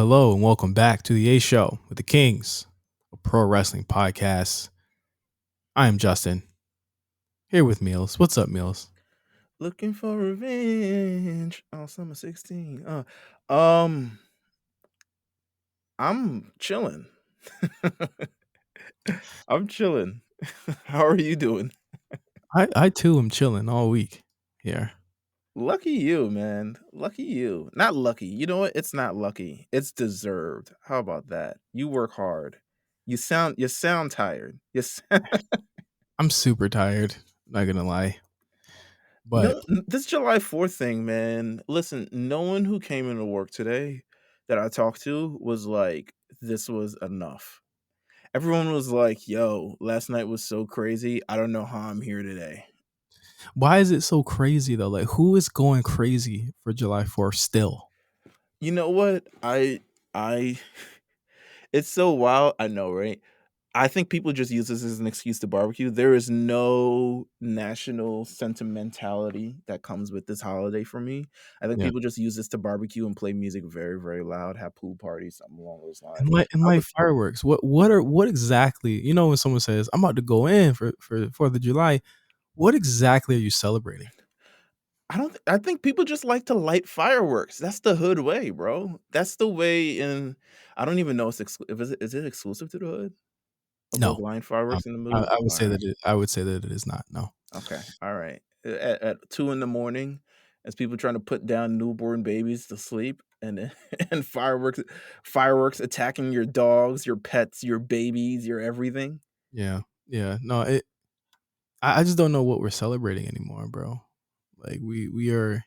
Hello, and welcome back to the A Show with the Kings, a pro wrestling podcast. I am Justin, here with Meelz. What's up, Meelz? Looking for revenge on summer 16. Um, I'm chilling. I'm chilling. How are you doing? I too am chilling all week here. Lucky you, man. Lucky you. Not lucky. You know what? It's not lucky. It's deserved. How about that? You work hard. You sound tired. I'm super tired, not gonna lie. But No, this July 4th thing, man. Listen, no one who came into work today that I talked to was like, this was enough. Everyone was like, "Yo, last night was so crazy. I don't know how I'm here today." why is it so crazy though? Like, who is going crazy for July 4th still? You know what? I it's so wild. I know, right? I think people just use this as an excuse to barbecue. There is no national sentimentality that comes with this holiday for me. I think Yeah. people just use this to barbecue and play music very, very loud, have pool parties, something along those lines. And I like would fireworks. What exactly? You know, when someone says, "I'm about to go in for 4th of July," what exactly are you celebrating? I don't I think people just like to light fireworks. That's the hood way, bro. That's the way in I don't even know if is it exclusive to the hood of like No. lighting fireworks in the I, middle? I would say Alright. that I would say that it is not. No. Okay. All right. At 2 in the morning, as people trying to put down newborn babies to sleep and and fireworks attacking your dogs, your pets, your babies, your everything. Yeah. Yeah. No, I just don't know what we're celebrating anymore, bro. Like we are.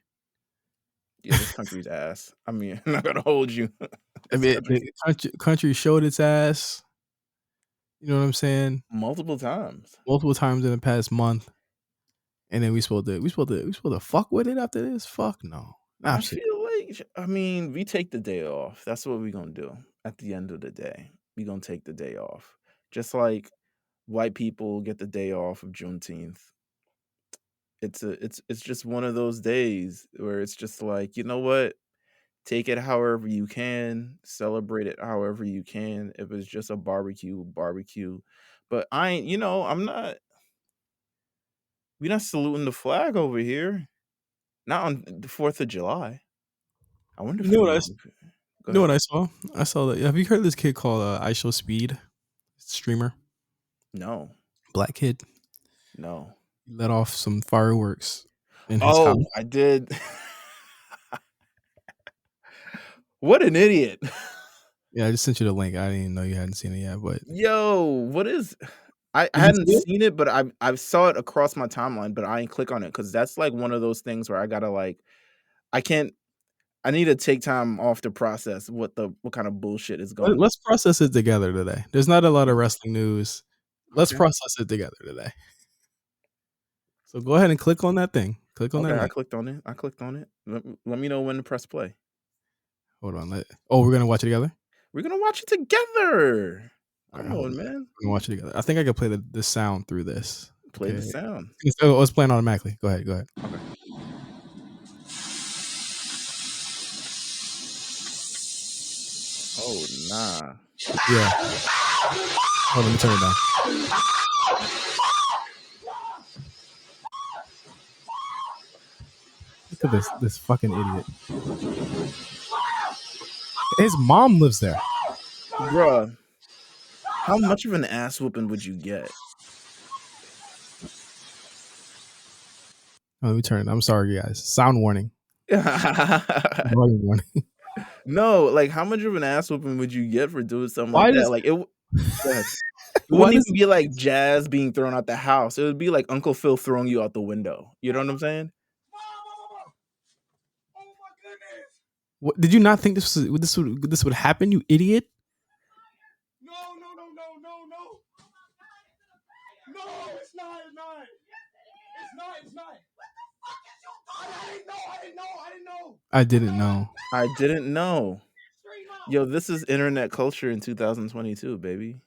Yeah, this country's ass. I mean, I'm not gonna hold you. I This mean, country's the country showed its ass. You know what I'm saying? multiple times. Multiple times in the past month, and then we supposed to fuck with it after this. Fuck no, I absolutely. feel like I mean, we take the day off. That's what we're gonna do at the end of the day. We're gonna take the day off. Just like white people get the day off of Juneteenth. It's just one of those days where it's just like, you know what? Take it however you can, celebrate it however you can. If it's just a barbecue, barbecue. But I ain't, we're not saluting the flag over here. Not on the 4th of July. I wonder You if know what I? go You know ahead. what I saw? I saw that. Have you heard of this kid called I Show Speed? Streamer, No, black kid. no. He let off some fireworks in his house. Oh, I did. What an idiot. Yeah, I just sent you the link. I didn't know you hadn't seen it yet, but Yo, what is I did you hadn't see it? seen it, but I've saw it across my timeline, but I ain't click on it because that's like one of those things where I gotta like I can't I need to take time off to process what kind of bullshit is going Let's process it together today. There's not a lot of on. wrestling news. Let's Okay. process it together today. So go ahead and click on that thing. Click on that Okay, I link. clicked on it. I clicked on it. Let me know when to press play. Hold on. We're gonna watch it together. We're gonna watch it together. All right, Come hold on. on, man. We're gonna watch it together. I think I can play the sound through this. Play the Okay. sound. It's playing automatically. Go ahead. Go ahead. Okay. Oh nah. Yeah. Hold on. Let me turn it down. Look at this fucking idiot. His mom lives there. Bruh, how much of an ass whooping would you get? Oh, let me turn it. I'm sorry, guys. Sound warning. Volume warning. No, like how much of an ass whooping would you get for doing something like Why that? does Like go ahead. It why wouldn't does even be like Jazz being thrown out the house. It would be like Uncle Phil throwing you out the window. You know what I'm saying? what, did you not think this would happen? You idiot. No, no, no, no, no, no. No, it's not. It's not. It's not. It's not. I didn't know. I didn't know. I didn't know. I didn't know. I didn't know. Yo, this is internet culture in 2022, baby.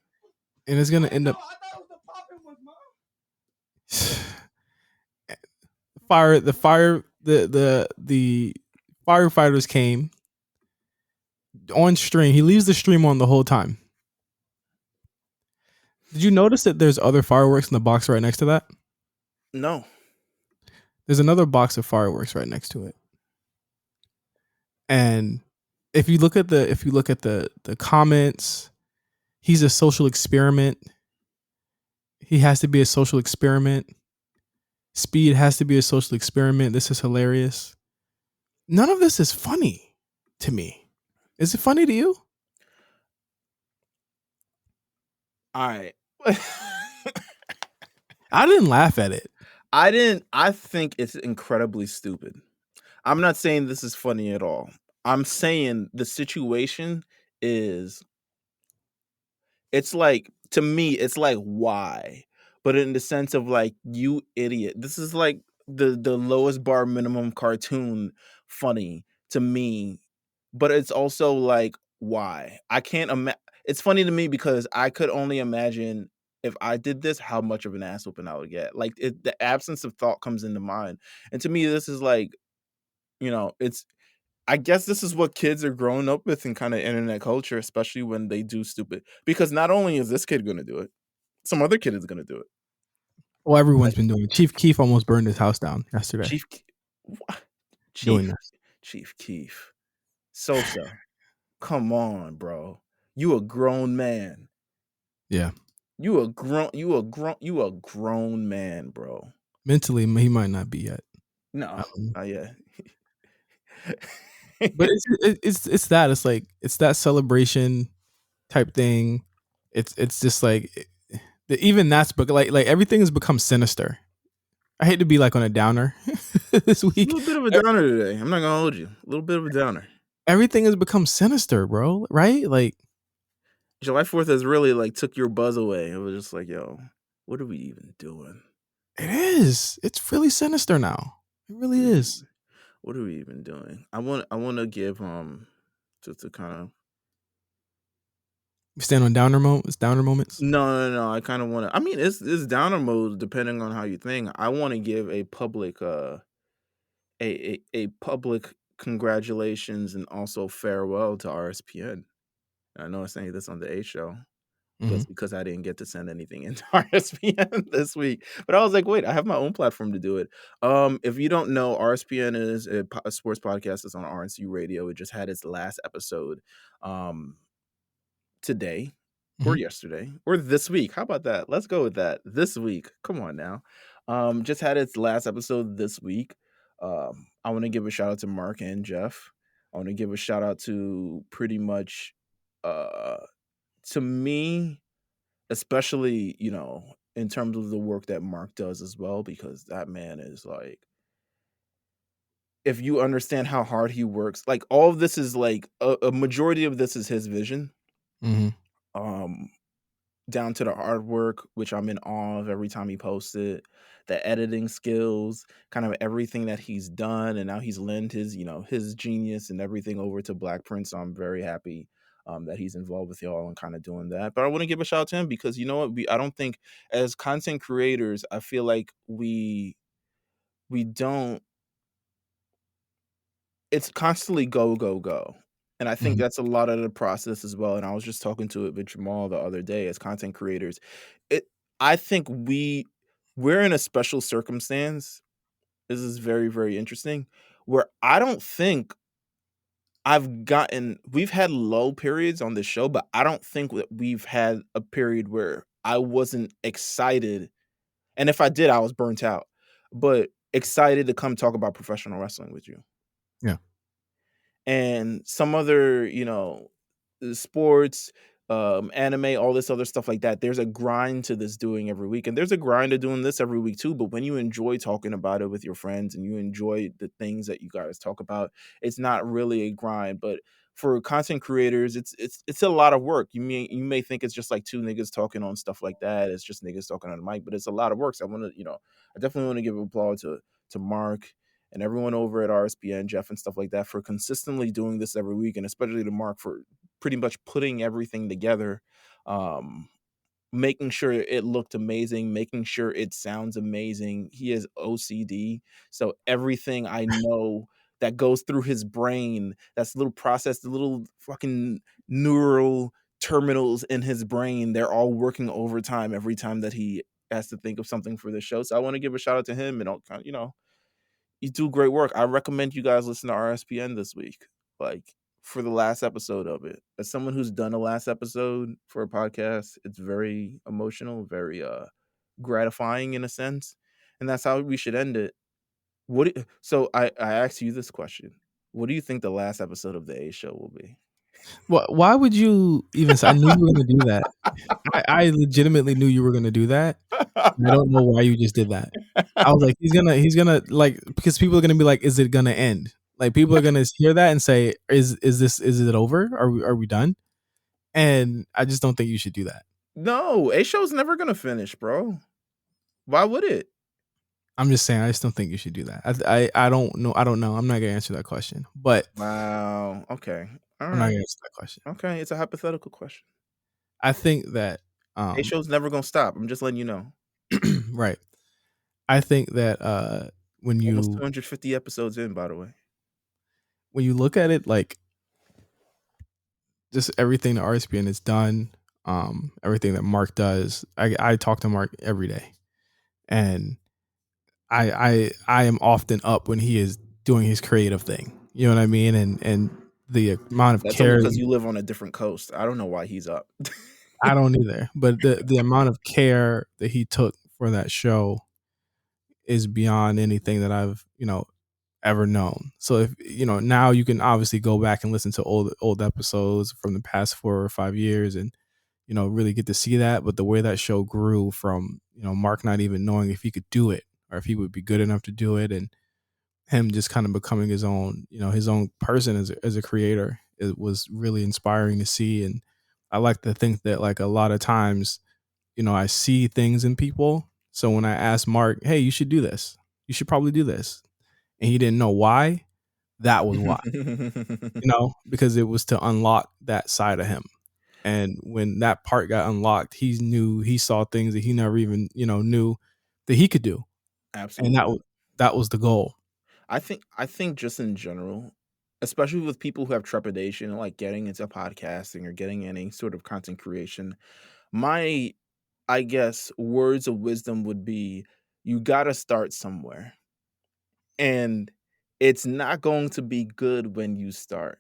And it's gonna end up I thought it was the popping was mom. the firefighters came on stream. He leaves the stream on the whole time. Did you notice that there's other fireworks in the box right next to that? No. There's another box of fireworks right next to it. And if you look at the comments, he's a social experiment. He has to be a social experiment. Speed has to be a social experiment. This is hilarious. None of this is funny to me. Is it funny to you? All right. I didn't laugh at it. I think it's incredibly stupid. I'm not saying this is funny at all. I'm saying the situation is, it's like, to me, it's like, why? But in the sense of like, you idiot. This is like the lowest bar minimum cartoon funny to me. But it's also like, why? I can't imagine. It's funny to me because I could only imagine if I did this, how much of an ass whooping I would get. Like, the absence of thought comes into mind. And to me, this is like, it's, I guess this is what kids are growing up with in kind of internet culture, especially when they do stupid. Because not only is this kid going to do it, some other kid is going to do it. Well, everyone's Like, been doing it. Chief Keef almost burned his house down yesterday. Chief, what? Doing Chief, this. Chief Keef, Sosa, come on, bro. You a grown man. Yeah. You a grown man, bro. Mentally, he might not be yet. No, not yet. But it's that. It's like it's that celebration type thing. It's just like even that's like everything has become sinister. I hate to be like on a downer this A week. little bit of a downer today. I'm not gonna hold you. A little bit of a downer. Everything has become sinister, bro. Right? Like July 4th has really like took your buzz away. It was just like, yo, what are we even doing? it is. It's really sinister now. It really is. What are we even doing? I want to give to kind of, We stand on downer moments. Downer moments. no. I kind of want to. I mean, it's downer mode depending on how you think. I want to give a public a public congratulations and also farewell to RSPN. I know I'm saying this on the A show, but Mm-hmm. it's because I didn't get to send anything into RSPN this week. But I was like, wait, I have my own platform to do it. If you don't know, RSPN is a sports podcast that's on RNC Radio. It just had its last episode today or Mm-hmm. yesterday or this week. How about that? Let's go with that. This week. Come on now. Just had its last episode this week. I want to give a shout out to Mark and Jeff. I want to give a shout out to pretty much to me, especially, in terms of the work that Mark does as well, because that man is like, if you understand how hard he works, like all of this is like a majority of this is his vision. Mm-hmm. Um, Down to the artwork, which I'm in awe of every time he posts it, the editing skills, kind of everything that he's done, and now he's lent his, his genius and everything over to Black Prince. So I'm very happy that he's involved with y'all and kind of doing that. But I want to give a shout out to him because you know what? I don't think as content creators, I feel like we don't. It's constantly go go go. And I think Mm-hmm. that's a lot of the process as well. And I was just talking to it with Jamal the other day as content creators. It I think we're in a special circumstance. This is very, very interesting. Where I don't think we've had low periods on the show, but I don't think that we've had a period where I wasn't excited. And if I did, I was burnt out. But excited to come talk about professional wrestling with you. Yeah. And some other, sports, anime, all this other stuff like that. There's a grind to this doing every week, and there's a grind to doing this every week too. But when you enjoy talking about it with your friends and you enjoy the things that you guys talk about, it's not really a grind. But for content creators, it's a lot of work. You may think it's just like two niggas talking on stuff like that. It's just niggas talking on the mic, but it's a lot of work. So I definitely want to give applause to Mark and everyone over at RSPN, Jeff and stuff like that, for consistently doing this every week, and especially to Mark for pretty much putting everything together, um, making sure it looked amazing, making sure it sounds amazing. He has OCD, so everything I know that goes through his brain. That's a little process, the little fucking neural terminals in his brain. They're all working overtime every time that he has to think of something for the show. So I want to give a shout out to him, and you do great work. I recommend you guys listen to RSPN this week, like for the last episode of it. As someone who's done a last episode for a podcast, it's very emotional, very gratifying in a sense, and that's how we should end it. So I asked you this question: what do you think the last episode of the A show will be? Why would you even say? I knew you were going to do that. I legitimately knew you were going to do that. I don't know why you just did that. I was like, he's gonna like, because people are gonna be like, is it gonna end? Like people are gonna hear that and say, is it over? Are we done? And I just don't think you should do that. No, A show's never gonna finish, bro. Why would it? I'm just saying, I just don't think you should do that. I don't know. I don't know. I'm not gonna answer that question, but Wow. Okay. All I'm not right. gonna answer that question. Okay. It's a hypothetical question. I think that A show's never gonna stop. I'm just letting you know. right. I think that when Almost you 250 episodes in, by the way. look at it, like just everything that RSPN has done, everything that Mark does. I talk to Mark every day, and I am often up when he is doing his creative thing. You know what I mean? And the amount of That's only care because you live on a different coast. I don't know why he's up. I don't either, but the amount of care that he took for that show is beyond anything that I've ever known. So if now you can obviously go back and listen to old episodes from the past 4 or 5 years and really get to see that. But the way that show grew from Mark not even knowing if he could do it or if he would be good enough to do it, and him just kind of becoming his own his own person as a creator, it was really inspiring to see. And I like to think that, like, a lot of times I see things in people. So when I asked Mark, hey, you should do this, you should probably do this, and he didn't know why, that was why. Because it was to unlock that side of him. And when that part got unlocked, he saw things that he never even knew that he could do. And Absolutely. that was the goal. I think just in general, especially with people who have trepidation, like getting into podcasting or getting any sort of content creation, my I guess words of wisdom would be you gotta start somewhere. And it's not going to be good when you start.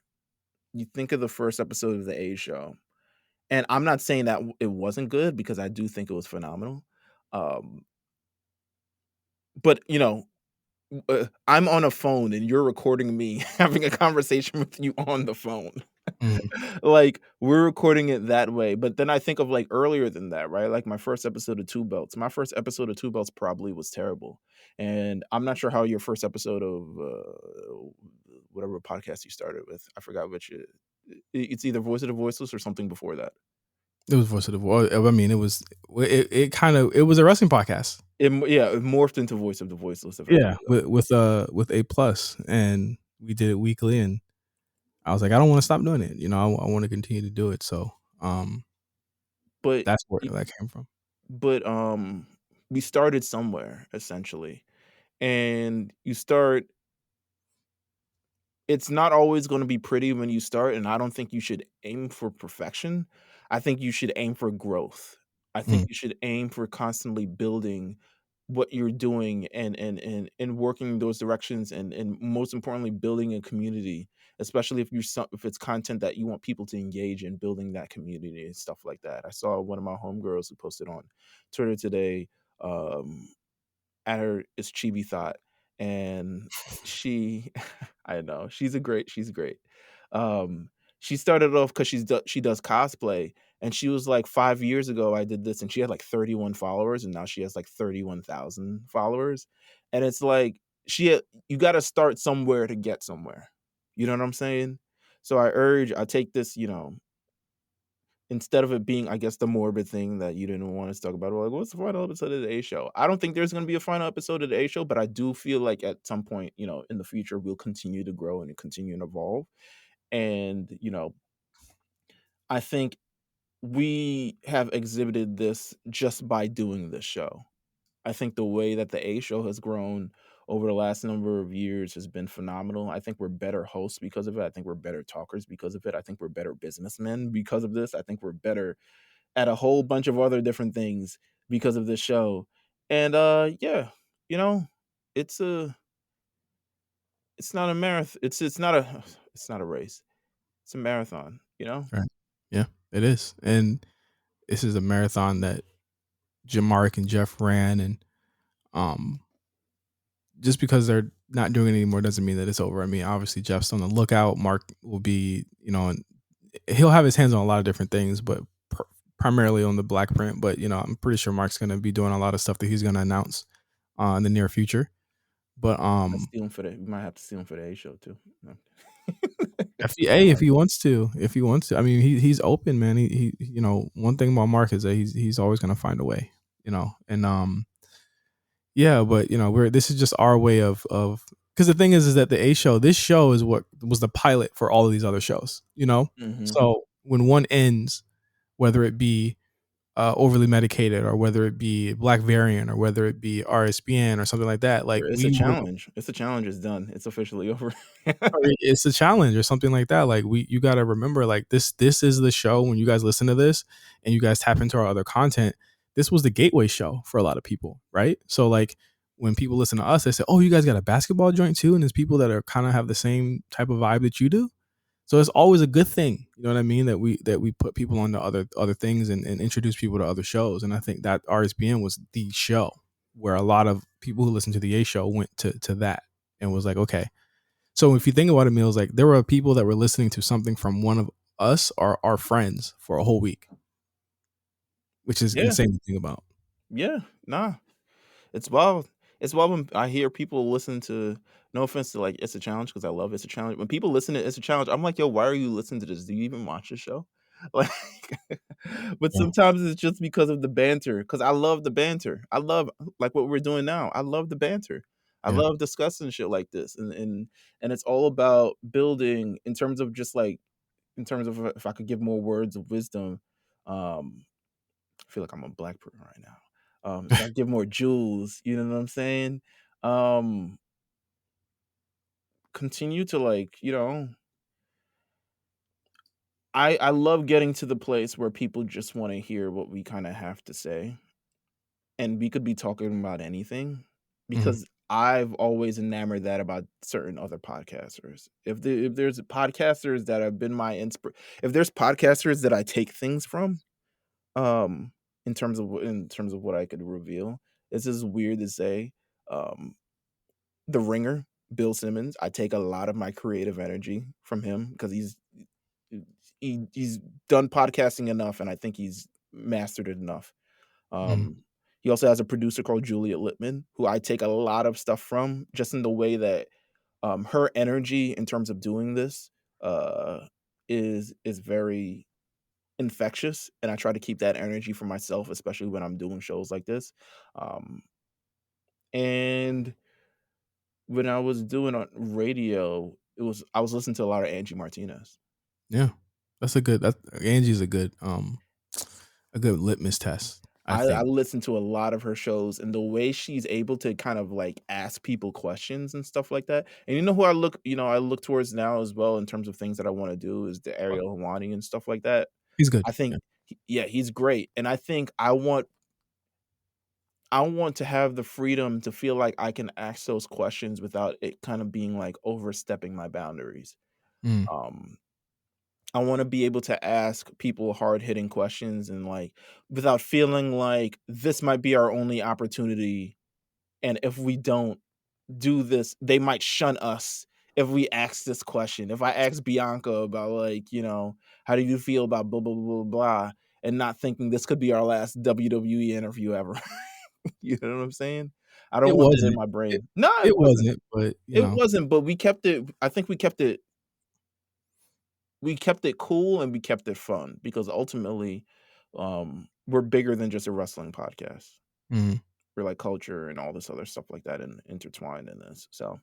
You think of the first episode of the A show. And I'm not saying that it wasn't good because I do think it was phenomenal. Um, but I'm on a phone and you're recording me having a conversation with you on the phone. Mhm. Like, we're recording it that way, but then I think of, like, earlier than that, right? Like, my first episode of Two Belts. My first episode of Two Belts probably was terrible, and I'm not sure how your first episode of, whatever podcast you started with, I forgot which it's either Voice of the Voiceless or something before that. It was Voice of the Voice. I mean, it was a wrestling podcast. It morphed into Voice of the Voiceless Yeah, eventually, though. with A plus, and we did it weekly, and I was like, I don't want to stop doing it. I want to continue to do it. So, But that's where y that came from. but, we started somewhere, essentially, and you start it's not always gonna be pretty when you start, and I don't think you should aim for perfection. I think you should aim for growth. I think Mm. you should aim for constantly building what you're doing and working in those directions and most importantly, building a community, especially if it's content that you want people to engage in, building that community and stuff like that. I saw one of my homegirls who posted on Twitter today, um, at her is Chibi Thought, and she I know, she's great. Um, she started off because she does cosplay, and she was like, 5 years ago, I did this, and she had, like, 31 followers, and now she has, like, 31,000 followers, and it's like, you gotta start somewhere to get somewhere. You know what I'm saying? So I take this, instead of it being, I guess, the morbid thing that you didn't want us to talk about, like, what's the final episode of the A show? I don't think there's gonna be a final episode of the A show, but I do feel like at some point, in the future, we'll continue to grow and continue to evolve. And, I think we have exhibited this just by doing this show. I think the way that the A show has grown over the last number of years has been phenomenal. I think we're better hosts because of it. I think we're better talkers because of it. I think we're better businessmen because of this. I think we're better at a whole bunch of other different things because of this show. And yeah, you know, it's a it's not a marathon. It's not a race. It's a marathon, you know? Right. Yeah, it is. And this is a marathon that Jim Mark and Jeff ran, and um just because they're not doing it anymore doesn't mean that it's over. I mean, obviously Jeff's on the lookout. Mark will be, and he'll have his hands on a lot of different things, but primarily on the black print. But I'm pretty sure Mark's going to be doing a lot of stuff that he's going to announce in the near future. But We might have to steal him for the A show too. No. if he wants to, I mean, he's open, man. He one thing about Mark is that he's always going to find a way, and yeah, but this is just our way of because the thing is that this show is what was the pilot for all of these other shows, Mhm. So when one ends, whether it be overly medicated or whether it be black variant or whether it be RSPN or something like that, like It's a challenge. It's a challenge is done. It's officially over. it's a challenge or something like that. Like you got to remember, like this is the show. When you guys listen to this and you guys tap into our other content, this was the gateway show for a lot of people, right? So like when people listen to us, they say, "Oh, you guys got a basketball joint too," and there's people that are kind of have the same type of vibe that you do. So it's always a good thing, you know what I mean, that we put people on to other things and introduce people to other shows. And I think that RSPN was the show where a lot of people who listened to the A show went to that and was like, okay. So if you think about it, Meelz, like there were people that were listening to something from one of us or our friends for a whole week, which is Yeah. insane to think about. Yeah. Nah. It's wild. It's wild when I hear people listen to, no offense to like It's a Challenge because I love It's a Challenge. When people listen to It's a Challenge, I'm like, yo, why are you listening to this? Do you even watch the show? Like, but Yeah. sometimes it's just because of the banter. Because I love the banter. I love like what we're doing now. I love the banter. I Yeah. love discussing shit like this, and it's all about building in terms of just like in terms of if I could give more words of wisdom. I feel like I'm a black person right now. If I give more jewels, you know what I'm saying? Um, continue to like, I love getting to the place where people just want to hear what we kind of have to say, and we could be talking about anything Mhm. because I've always enamored that about certain other podcasters. If there's podcasters that have been if there's podcasters that I take things from, um, in terms of what I could reveal, this is weird to say. Um, The Ringer, Bill Simmons, I take a lot of my creative energy from him because he's done podcasting enough, and I think he's mastered it enough. Mhm. He also has a producer called Juliet Littman, who I take a lot of stuff from, just in the way that her energy in terms of doing this uh, is very infectious, and I try to keep that energy for myself, especially when I'm doing shows like this. Um, and when I was doing on radio, I was listening to a lot of Angie Martinez. Yeah. That Angie's a good litmus test, I I think. listen to a lot of her shows, and the way she's able to kind of like ask people questions and stuff like that. And you know who I look towards now as well in terms of things that I want to do is the Ariel Hawani and stuff like that. He's good. I think Yeah. yeah, he's great. And I think I want to have the freedom to feel like I can ask those questions without it kind of being like overstepping my boundaries. Mm. Um, I want to be able to ask people hard hitting questions and like without feeling like this might be our only opportunity. And if we don't do this, they might shun us if we ask this question. If I ask Bianca about like, how do you feel about blah blah blah blah blah, and not thinking this could be our last WWE interview ever. You know what I'm saying? I don't It want that in wasn't. my It brain. No, it it wasn't. wasn't, but, It wasn't, but we kept it I think we kept it cool and we kept it fun because ultimately, we're bigger than just a wrestling podcast. mhm. We're like culture and all this other stuff like that and intertwined in this. So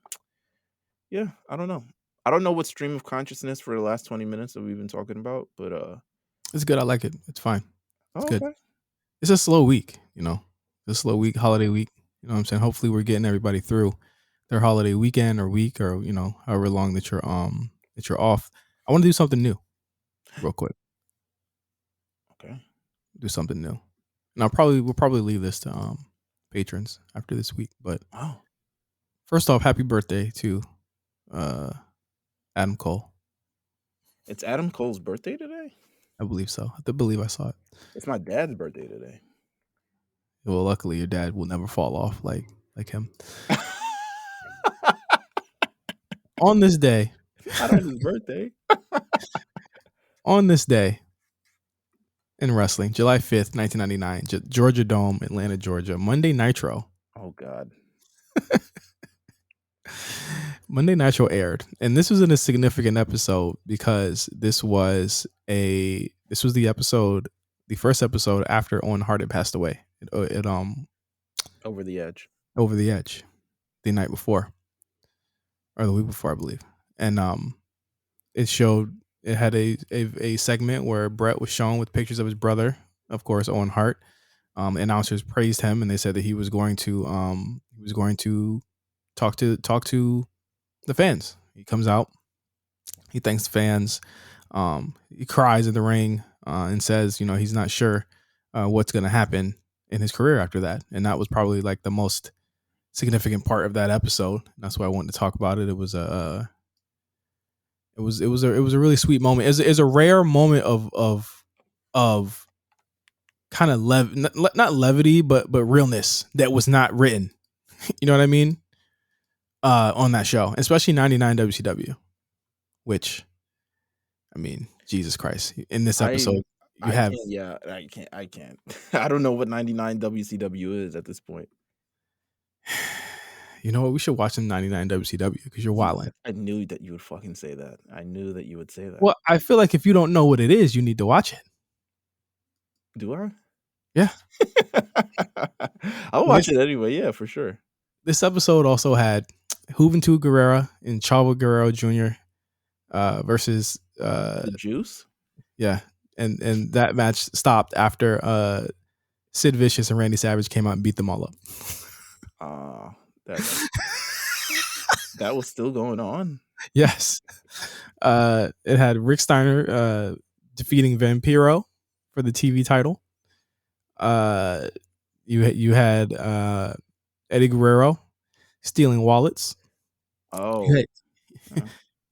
yeah, I don't know. I don't know what stream of consciousness for the last 20 minutes that we've been talking about, but It's good. I like it. It's fine. It's oh, good. okay. It's a slow week, It's a slow week, holiday week. You know what I'm saying? Hopefully we're getting everybody through. their holiday weekend or week, or however long that you're off. I want to do something new, real quick. Okay. Do something new, and we'll probably leave this to patrons after this week. But Oh, first off, happy birthday to Adam Cole. it's Adam Cole's birthday today? I believe so. I believe I saw it. It's my dad's birthday today. Well, luckily your dad will never fall off like him. On this day, Not on his birthday. on this day in wrestling, July 5th, 1999, Georgia Dome, Atlanta, Georgia, Monday Nitro. Oh God. Monday Nitro aired, and this was in a significant episode because this was the episode, the first episode after Owen Hart had passed away. It Over the Edge. Over the Edge, the night before, or the week before, I believe, and it had a segment where Brett was shown with pictures of his brother, of course, Owen Hart. Announcers praised him, and they said that he was going to talk to the fans. He comes out, he thanks the fans, he cries in the ring, and says, he's not sure what's going to happen in his career after that. And that was probably like the most significant part of that episode. That's why I wanted to talk about it. It was a really sweet moment. It's a rare moment of kind of not levity, but realness that was not written. You know what I mean? On that show, especially 99 WCW, which, I mean, Jesus Christ. In this episode, I can't. I don't know what 99 WCW is at this point. You know what? We should watch some 99 WCW because you're wilding. I knew that you would fucking say that. I knew that you would say that. Well, I feel like if you don't know what it is, you need to watch it. Do I? Yeah. I'll watch it anyway. Yeah, for sure. This episode also had Juventud Guerrera and Chavo Guerrero Jr. Versus the Juice. Yeah, and that match stopped after Sid Vicious and Randy Savage came out and beat them all up. That was still going on. Yes. It had Rick Steiner defeating Vampiro for the TV title. You had Eddie Guerrero stealing wallets. Oh.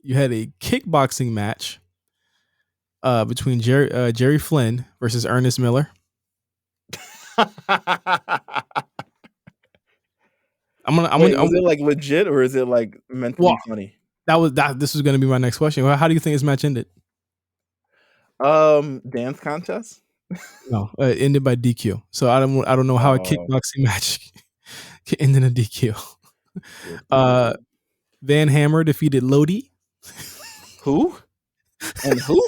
You had a kickboxing match between Jerry Flynn versus Ernest Miller. Was it like legit or is it like meant to be funny? This was going to be my next question. How do you think this match ended? Dance contest? No, ended by DQ. So I don't know how a kickboxing match can end in a DQ. Van Hammer defeated Lodi. Who? And who?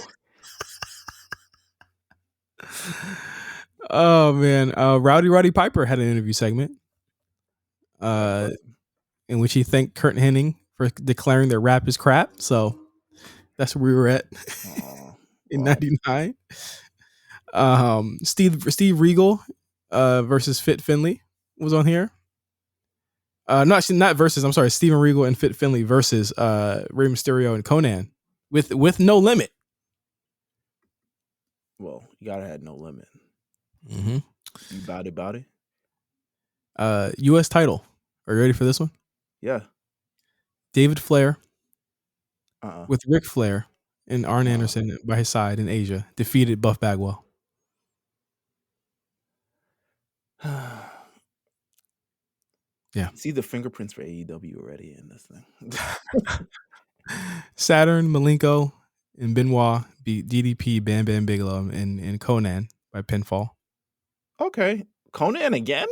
Oh man, Roddy Piper had an interview segment in which he thanked Kurt Hennig for declaring that rap is crap. So that's where we were at in '99. Steve Regal versus Fit Finlay was on here. Not versus. I'm sorry, Steven Regal and Fit Finlay versus Rey Mysterio and Conan with No Limit. Well, you gotta have No Limit. Mm-hmm. You about it. U.S. title. Are you ready for this one? Yeah. David Flair with Ric Flair and Arn Anderson by his side in Asia defeated Buff Bagwell. Yeah. See the fingerprints for AEW already in this thing. Saturn, Malenko, and Benoit beat DDP, Bam Bam Bigelow, and Conan by pinfall. Okay. Conan again?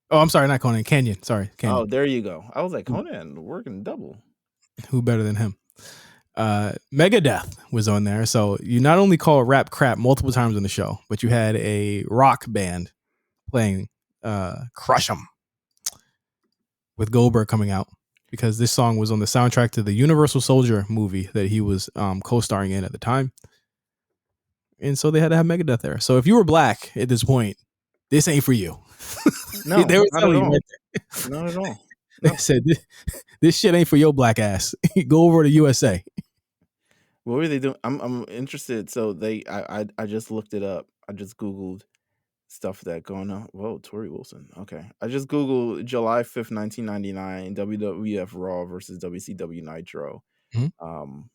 Oh, I'm sorry, not Conan. Canyon. Sorry, Canyon. Oh, there you go. I was like, Conan working double. Who better than him? Megadeth was on there. So you not only call rap crap multiple times on the show, but you had a rock band playing Crush 'Em with Goldberg coming out because this song was on the soundtrack to the Universal Soldier movie that he was co-starring in at the time. And so they had to have Megadeth there. So if you were black at this point, this ain't for you. No, they were not at all. right Not at all. No. said, this shit ain't for your black ass. Go over to USA. What were they doing? I'm interested. So I just looked it up. I just Googled stuff that going on. Whoa, Tori Wilson. Okay. I just Googled July 5th, 1999, WWF Raw versus WCW Nitro. Mhm.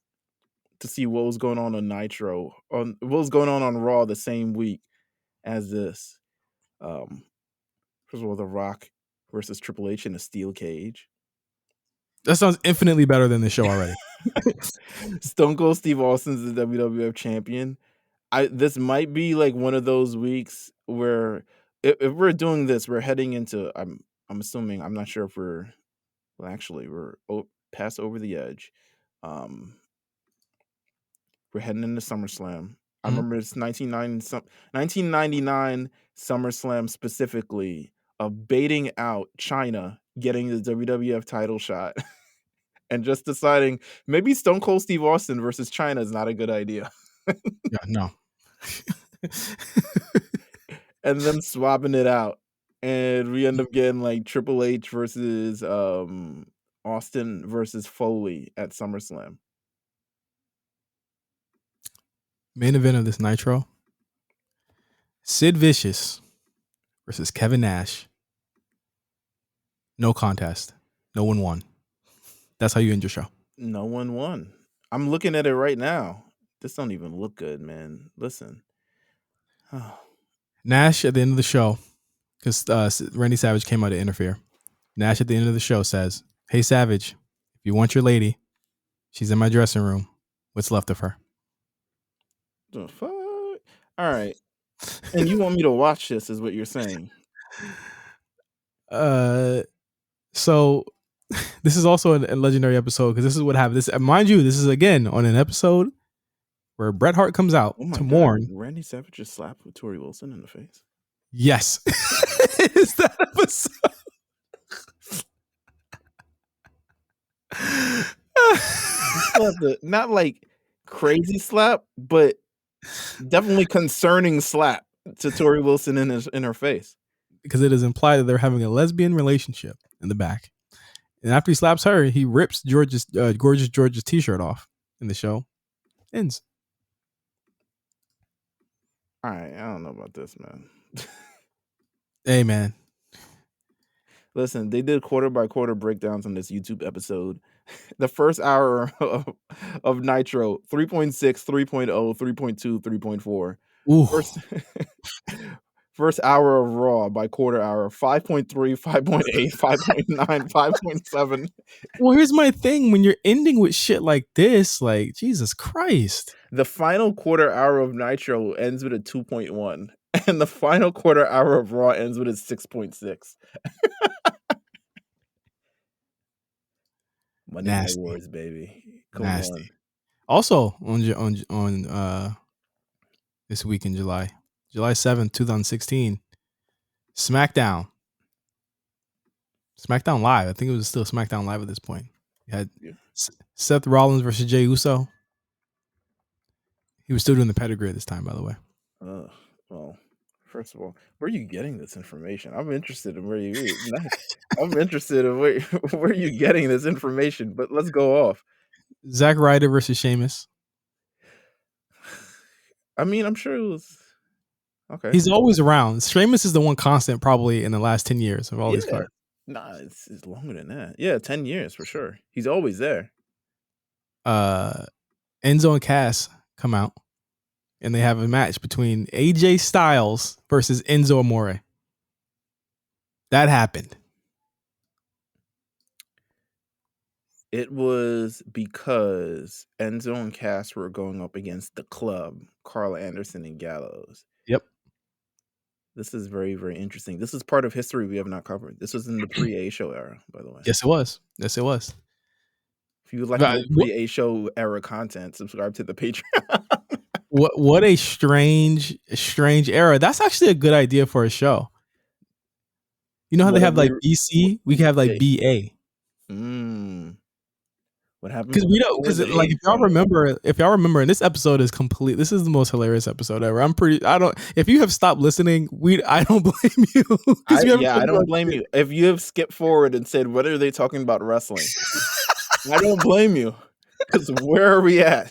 To see what was going on Nitro, on what was going on Raw the same week as this. First of all, The Rock versus Triple H in a steel cage. That sounds infinitely better than the show already. Stone Cold Steve Austin's the WWF champion. This might be like one of those weeks where if we're doing this, we're heading into. I'm assuming. I'm not sure if we're. Well, actually, we're past over the edge. We're heading into SummerSlam. I remember it's 1999 SummerSlam specifically of baiting out China getting the WWF title shot and just deciding maybe Stone Cold Steve Austin versus China is not a good idea. Yeah, no. And them swapping it out. And we end up getting like Triple H versus Austin versus Foley at SummerSlam. Main event of this Nitro. Sid Vicious versus Kevin Nash. No contest. No one won. That's how you end your show. No one won. I'm looking at it right now. This don't even look good, man. Listen. Nash at the end of the show, because Randy Savage came out to interfere. Nash at the end of the show says, "Hey Savage, if you want your lady, she's in my dressing room. What's left of her?" The fuck? All right. And you want me to watch this is what you're saying. So this is also a legendary episode because this is what happened. This, mind you, this is again on an episode where Bret Hart comes out to mourn. Randy Savage just slapped with Tori Wilson in the face. Yes. It's that episode. Not like crazy slap, but definitely concerning slap to Tori Wilson in her face. Because it is implied that they're having a lesbian relationship in the back. And after he slaps her, he rips Gorgeous George's t-shirt off in the show. Ends. All right, I don't know about this, man. Hey, man. Listen, they did quarter by quarter breakdowns on this YouTube episode. The first hour of Nitro, 3.6, 3.0, 3.2, 3.4. First hour of Raw by quarter hour, 5.3, 5.8, 5.9, 5.7. Well, here's my thing. When you're ending with shit like this, like, Jesus Christ. The final quarter hour of Nitro ends with a 2.1. And the final quarter hour of Raw ends with a 6.6. Monday Night Wars, baby. Come on. Also on this week in July 7th, 2016, SmackDown Live. I think it was still SmackDown Live at this point. You had Seth Rollins versus Jey Uso. He was still doing the pedigree at this time, by the way. Well, first of all, where are you getting this information? I'm interested in where you. I'm interested in where you getting this information. But let's go off. Zack Ryder versus Sheamus. I mean, I'm sure it was okay. He's always around. Sheamus is the one constant, probably in the last 10 years of all these cards. Nah, it's longer than that. Yeah, 10 years for sure. He's always there. Enzo and Cass come out, and they have a match between AJ Styles versus Enzo Amore. That happened. It was because Enzo and Cass were going up against the Club, Carl Anderson and Gallows. Yep. This is very, very interesting. This is part of history we have not covered. This was in the pre-A show era, by the way. Yes, it was. If you would like more pre-A show era content, subscribe to the Patreon. What a strange era. That's actually a good idea for a show. You know how they have like BC? We can have like BA. What happened Because we don't, before because the like age, bro? if y'all remember, and this episode is complete. This is the most hilarious episode ever. I don't. If you have stopped listening, I don't blame you because we haven't. I don't blame you. If you have skipped forward and said, "What are they talking about wrestling?" I don't blame you, because where are we at?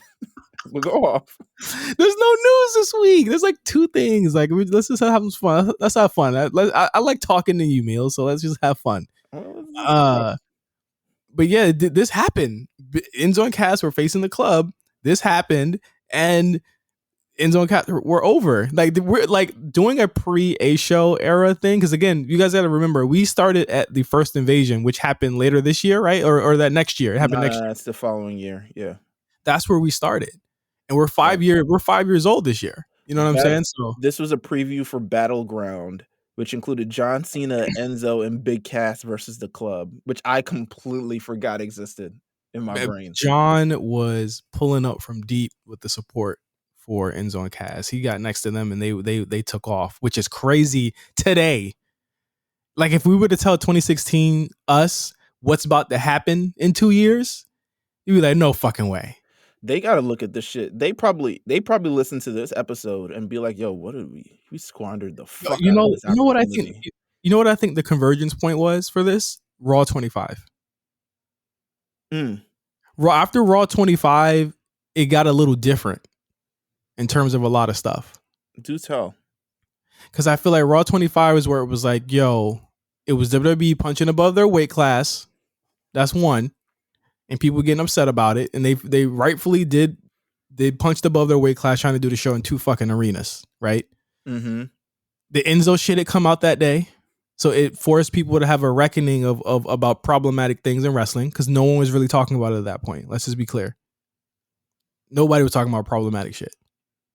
We'll go off. There's no news this week. There's like two things. Like let's just have some fun. Let's have fun. I like talking to you, Meelz. So let's just have fun. Well, But yeah, this happened. Enzo and Cass were facing the club. This happened, and Enzo and Cass were over. Like we're like doing a pre-A show era thing. Because again, you guys got to remember, we started at the first invasion, which happened later this year, right? Or that next year. It happened next year. That's the following year. Yeah, that's where we started, and we're 5 years old this year. You know what I'm saying? So this was a preview for Battleground, which included John Cena, Enzo, and Big Cass versus the Club, which I completely forgot existed in my brain. John was pulling up from deep with the support for Enzo and Cass. He got next to them, and they took off, which is crazy today. Like if we were to tell 2016 us what's about to happen in 2 years, you'd be like, no fucking way. They got to look at this shit. They probably listen to this episode and be like, "Yo, what did we squandered the fuck?" You know what I think. You know what I think the convergence point was for this Raw 25. After Raw 25, it got a little different in terms of a lot of stuff. Do tell. Because I feel like Raw 25 is where it was like, yo, it was WWE punching above their weight class. That's one. And people getting upset about it. And they rightfully did. They punched above their weight class trying to do the show in 2 fucking arenas, right? Mm-hmm. The Enzo shit had come out that day. So it forced people to have a reckoning of about problematic things in wrestling, because no one was really talking about it at that point. Let's just be clear. Nobody was talking about problematic shit.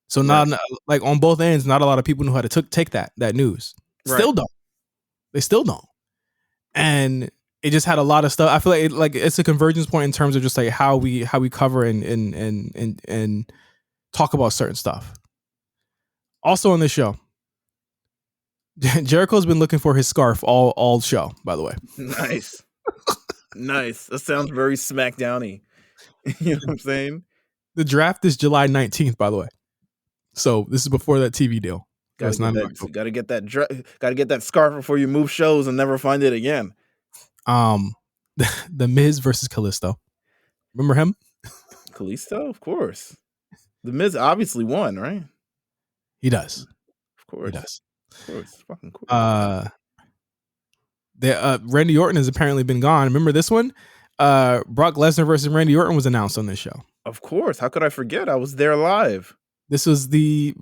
So not like on both ends, not a lot of people knew how to take that news. Still don't. They still don't. And it just had a lot of stuff. I feel like it's a convergence point in terms of just like how we cover and talk about certain stuff. Also on this show, Jericho's been looking for his scarf all show, by the way. Nice. Nice. That sounds very SmackDown-y. You know what I'm saying? The draft is July 19th, by the way. So this is before that TV deal. Gotta get that scarf before you move shows and never find it again. The Miz versus Kalisto. Remember him? Kalisto, of course. The Miz obviously won, right? He does. Of course. He does. Of course. Fucking course. Randy Orton has apparently been gone. Remember this one? Brock Lesnar versus Randy Orton was announced on this show. Of course. How could I forget? I was there live. This was the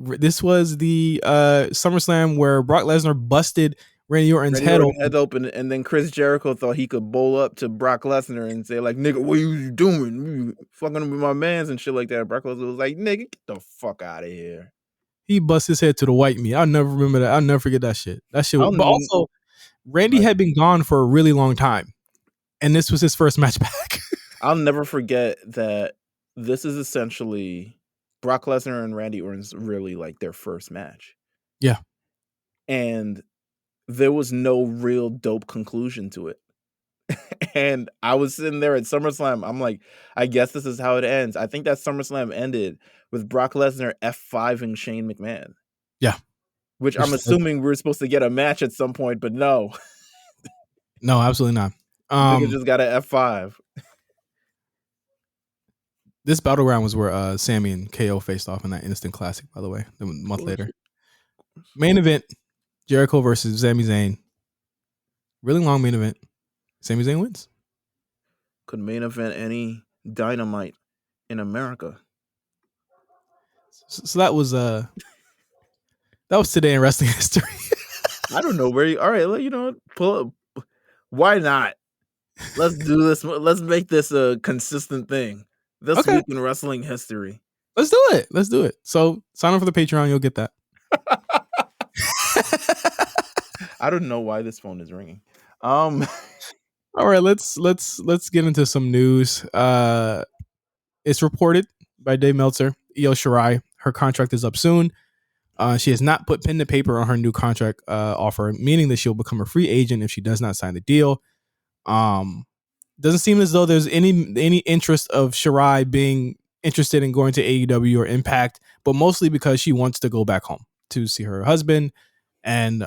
SummerSlam where Brock Lesnar busted Randy Orton's head open, and then Chris Jericho thought he could bowl up to Brock Lesnar and say like, "Nigga, what you doing? You fucking with my mans and shit like that." Brock Lesnar was like, "Nigga, get the fuck out of here." He bust his head to the white meat. I'll never remember that. I'll never forget that shit. But also, Randy had been gone for a really long time, and this was his first match back. I'll never forget that this is essentially Brock Lesnar and Randy Orton's really like their first match. Yeah. And there was no real dope conclusion to it. And I was sitting there at SummerSlam. I'm like, I guess this is how it ends. I think that SummerSlam ended with Brock Lesnar F5ing Shane McMahon. Yeah. Which I'm assuming we're supposed to get a match at some point, but no. No, absolutely not. Nigga just got an F5. This Battleground was where Sammy and KO faced off in that Instant Classic, by the way, a month later. Main event, Jericho versus Sami Zayn. Really long main event. Sami Zayn wins. Could main event any Dynamite in America. So that was today in wrestling history. I don't know where you. All right, you know, pull up. Why not? Let's do this. Let's make this a consistent thing. This week in wrestling history. Let's do it. So sign up for the Patreon. You'll get that. I don't know why this phone is ringing. All right, let's get into some news. It's reported by Dave Meltzer, Io Shirai, her contract is up soon. She has not put pen to paper on her new contract offer, meaning that she'll become a free agent if she does not sign the deal. Doesn't seem as though there's any interest of Shirai being interested in going to AEW or Impact, but mostly because she wants to go back home to see her husband and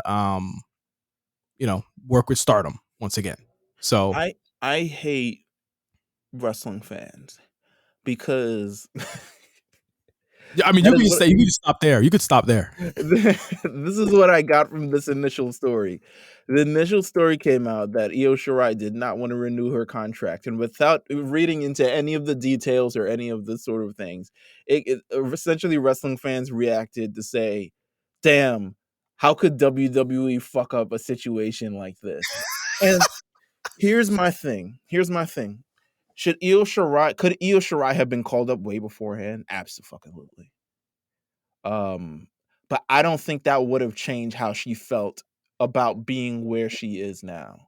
work with Stardom once again. So I hate wrestling fans because yeah, I mean, that you is could just what say you could just stop there. You could stop there. this is what I got from this initial story. The initial story came out that Io Shirai did not want to renew her contract, and without reading into any of the details or any of the sort of things, essentially wrestling fans reacted to say, "Damn, how could WWE fuck up a situation like this?" And here's my thing. Here's my thing. Could Io Shirai have been called up way beforehand? Absolutely. Um, but I don't think that would have changed how she felt about being where she is now.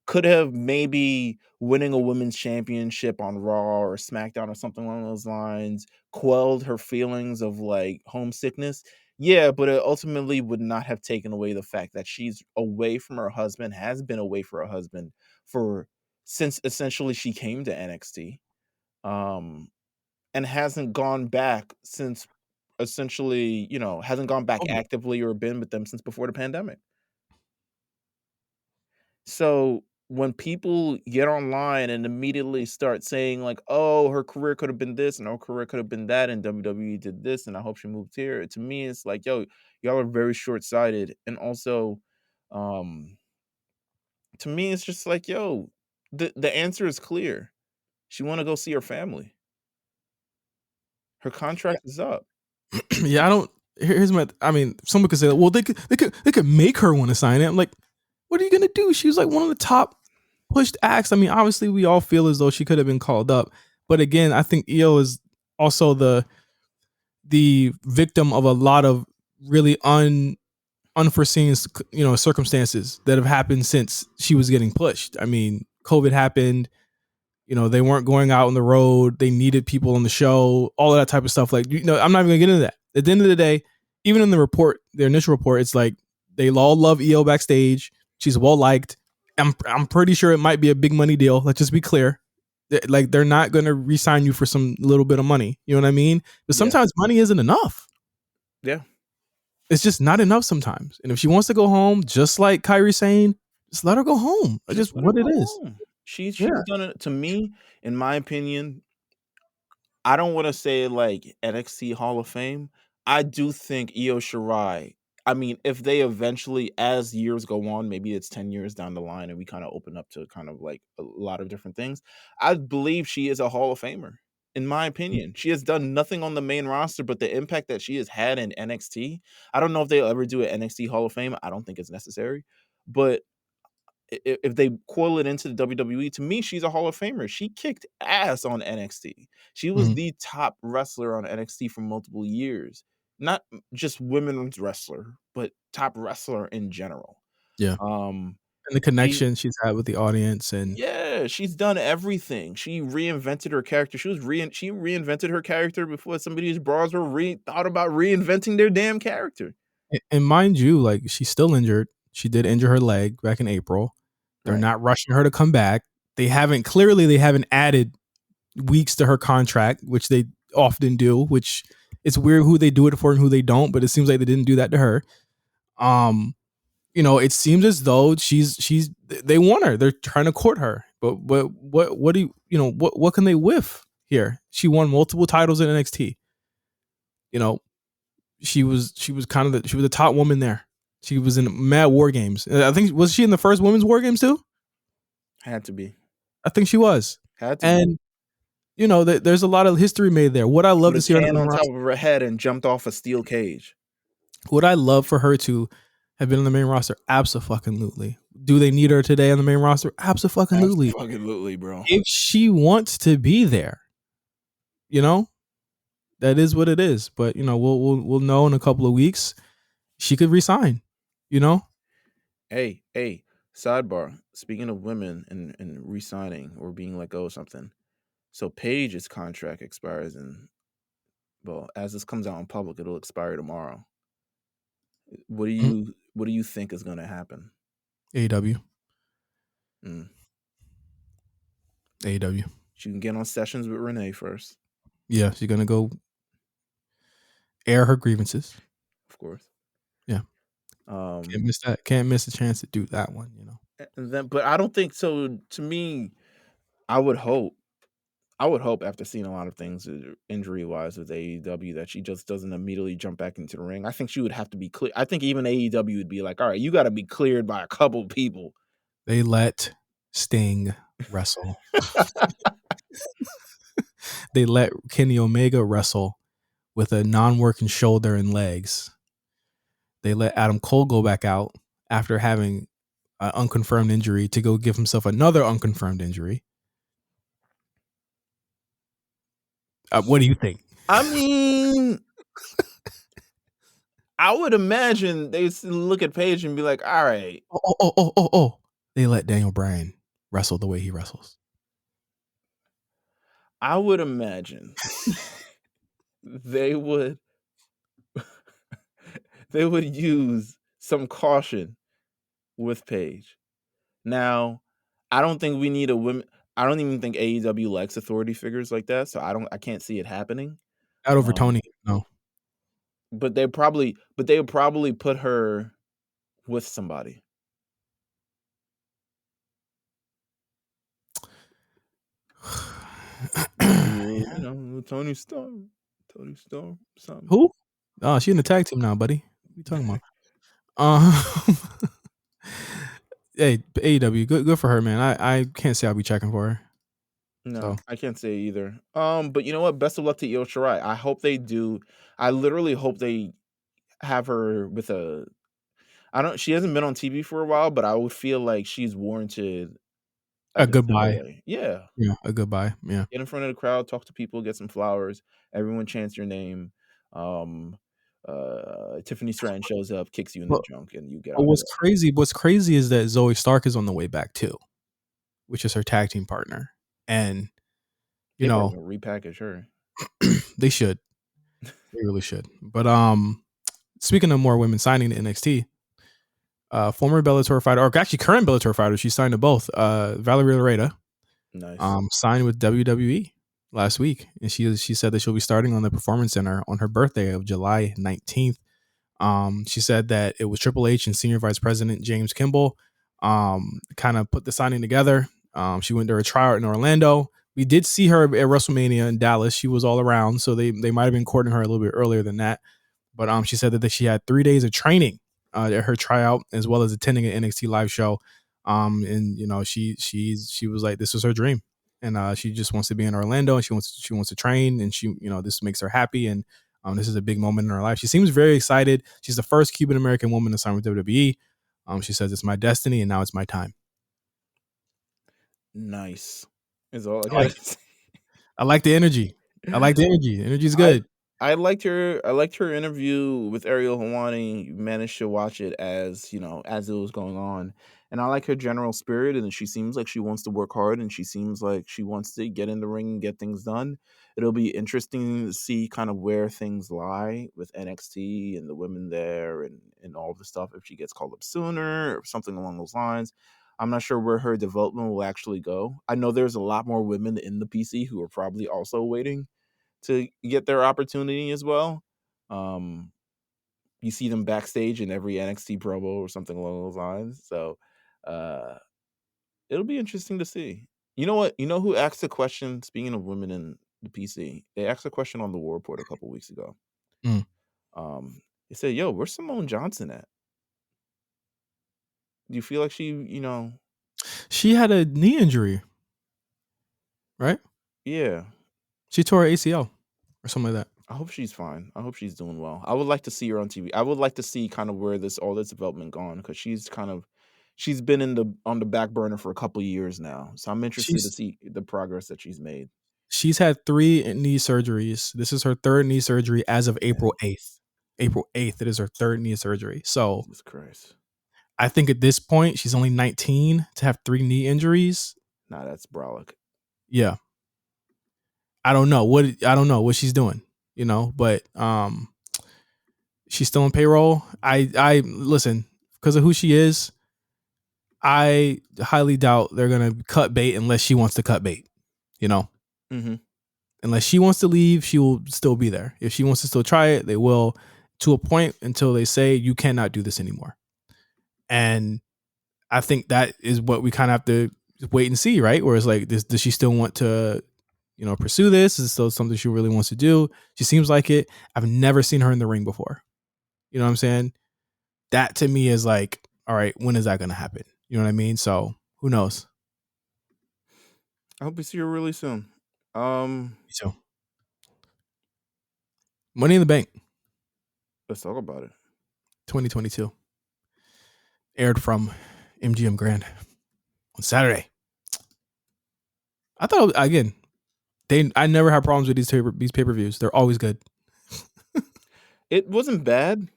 Could have maybe winning a women's championship on Raw or SmackDown or something along those lines quelled her feelings of like homesickness. Yeah, but it ultimately would not have taken away the fact that she's away from her husband, has been away from her husband for since essentially she came to NXT. Um, and hasn't gone back since essentially, hasn't gone back COVID. actively or been with them since before the pandemic. So when people get online and immediately start saying like, "Oh, her career could have been this and her career could have been that and WWE did this and I hope she moved here." To me, it's like, "Yo, y'all are very short-sighted." And also, um, to me, it's just like, "Yo, the answer is clear. She want to go see her family. Her contract is up." Yeah, I don't. Here's my. I mean, someone could say, well, they could make her want to sign it. I'm like, what are you gonna do? She was like one of the top pushed acts. I mean, obviously, we all feel as though she could have been called up, but again, I think Io is also the victim of a lot of really unforeseen circumstances that have happened since she was getting pushed. I mean, COVID happened. They weren't going out on the road. They needed people on the show, all of that type of stuff. Like, I'm not even gonna get into that. At the end of the day, even in the report, their initial report, it's like they all love EO backstage. She's well liked. I'm pretty sure it might be a big money deal. Let's just be clear. Like, they're not gonna re-sign you for some little bit of money. You know what I mean? But Yeah. sometimes money isn't enough. Yeah. It's just not enough sometimes. And if she wants to go home, just like Kyrie saying, just let her go home. That's Just just let her what it go is. home. Yeah. She's done it to me, in my opinion. I don't want to say like NXT Hall of Fame. I do think Io Shirai. I mean, if they eventually, as years go on, maybe it's 10 years down the line and we kind of open up to kind of like a lot of different things, I believe she is a Hall of Famer. In my opinion, she has done nothing on the main roster, but the impact that she has had in NXT, I don't know if they'll ever do an NXT Hall of Fame. I don't think it's necessary. But if they coil it into the WWE, to me, she's a Hall of Famer. She kicked ass on NXT. She was Mhm. the top wrestler on NXT for multiple years. Not just women's wrestler, but top wrestler in general. Yeah. Um, And the she connection she's had with the audience and yeah, she's done everything. She reinvented her character. She reinvented her character before some of these bras were thought about reinventing their damn character. and mind you, like, she's still injured. She did injure her leg back in April. They're Right. not rushing her to come back. They haven't added weeks to her contract, which they often do, which it's weird who they do it for and who they don't, but it seems like they didn't do that to her. Um, it seems as though they want her. They're trying to court her. But what do what can they whiff here? She won multiple titles in NXT. You know, she was kind of she was the top woman there. She was in Mad War Games. I think, was she in the first women's War Games too? Had to be. I think she was. Had to be. And there's a lot of history made there. What I She love put to a see her on the can main on top roster, of her head and jumped off a steel cage. would I love for her to have been on the main roster? Absolutely. Do they need her today on the main roster? Absolutely. Absolutely, bro. If she wants to be there, you know, that is what it is. But we'll know in a couple of weeks. She could resign. You know, Hey, sidebar. Speaking of women and re-signing or being let go or something. So Paige's contract expires well, as this comes out in public, it'll expire tomorrow. What do you think is gonna happen? AEW. Mm. AEW. She can get on sessions with Renee first. Yeah, she's gonna go air her grievances. Of course. Yeah. Can't miss that. Can't miss a chance to do that one, you know. And then, but I don't think so. To me, I would hope after seeing a lot of things injury wise with AEW that she just doesn't immediately jump back into the ring. I think she would have to be clear. I think even AEW would be like, all right, you got to be cleared by a couple people. They let Sting wrestle. They let Kenny Omega wrestle with a non-working shoulder and legs. They let Adam Cole go back out after having an unconfirmed injury to go give himself another unconfirmed injury. What do you think? I mean, I would imagine they look at Paige and be like, all right. Oh. They let Daniel Bryan wrestle the way he wrestles. I would imagine they would use some caution with Paige. Now, I don't think we need a women. I don't even think AEW likes authority figures like that, so I can't see it happening. Not over Tony, no. But they would probably put her with somebody. You know, Tony Storm, something. Who? Oh, she in the tag team now, buddy. What are you talking about? Hey, AEW, good for her, man. I can't say I'll be checking for her. No, So. I can't say either. But you know what? Best of luck to Io Shirai. I hope they do. I literally hope they have her with a. She hasn't been on TV for a while, but I would feel like she's warranted A goodbye. getaway. Yeah, a goodbye. Yeah. Get in front of the crowd, talk to people, get some flowers. Everyone chants your name. Tiffany Stratton shows up, kicks you in the junk, and you get out. What's crazy is that Zoe Stark is on the way back too, which is her tag team partner. And you know, repackage her. They should. They really should. But speaking of more women signing to NXT, former Bellator fighter, or actually current Bellator fighter, she signed to both. Valerie Loureda, nice. Signed with WWE last week, and she said that she'll be starting on the Performance Center on her birthday of July 19th. She said that it was Triple H and Senior Vice President James Kimball kind of put the signing together. She went to her tryout in Orlando. We did see her at WrestleMania in Dallas. She was all around, so they might have been courting her a little bit earlier than that. But she said that she had 3 days of training at her tryout, as well as attending an NXT live show. And you know, she was like, this was her dream, and she just wants to be in Orlando, and she wants to train, and this makes her happy, and this is a big moment in her life. She seems very excited. She's the first Cuban American woman to sign with WWE. She says it's my destiny, and now it's my time. Nice. Is all I got to say. I like the energy. The energy's good. I liked her interview with Ariel Helwani. You managed to watch it as it was going on. And I like her general spirit, and she seems like she wants to work hard, and she seems like she wants to get in the ring and get things done. It'll be interesting to see kind of where things lie with NXT and the women there and all the stuff, if she gets called up sooner or something along those lines. I'm not sure where her development will actually go. I know there's a lot more women in the PC who are probably also waiting to get their opportunity as well. You see them backstage in every NXT promo or something along those lines. So it'll be interesting to see. You know what? You know who asked a question, speaking of women in the PC? They asked a question on the War Report a couple weeks ago. They said, yo, where's Simone Johnson at? Do you feel like she, She had a knee injury, right? Yeah. She tore her ACL or something like that. I hope she's fine. I hope she's doing well. I would like to see her on TV. I would like to see kind of where all this development gone, because she's been on the back burner for a couple of years now. So I'm interested to see the progress that she's made. She's had 3 knee surgeries. This is her 3rd knee surgery as of April 8th. April 8th, it is her 3rd knee surgery. So Jesus Christ. I think at this point, she's only 19 to have 3 knee injuries. Nah, that's brolic. Yeah. I don't know what she's doing, but she's still on payroll. I listen, because of who she is, I highly doubt they're going to cut bait unless she wants to cut bait. Mm-hmm. Unless she wants to leave, she will still be there. If she wants to still try it, they will, to a point until they say you cannot do this anymore. And I think that is what we kind of have to wait and see, right? Where it's like, does she still want to, pursue this? Is it still something she really wants to do? She seems like it. I've never seen her in the ring before. You know what I'm saying? That to me is like, all right, when is that going to happen? You know what I mean? So who knows? I hope we see her really soon. So Money in the Bank Let's talk about it. 2022 aired from MGM Grand on Saturday. I thought, again, I never have problems with these pay-per-views. They're always good. It wasn't bad.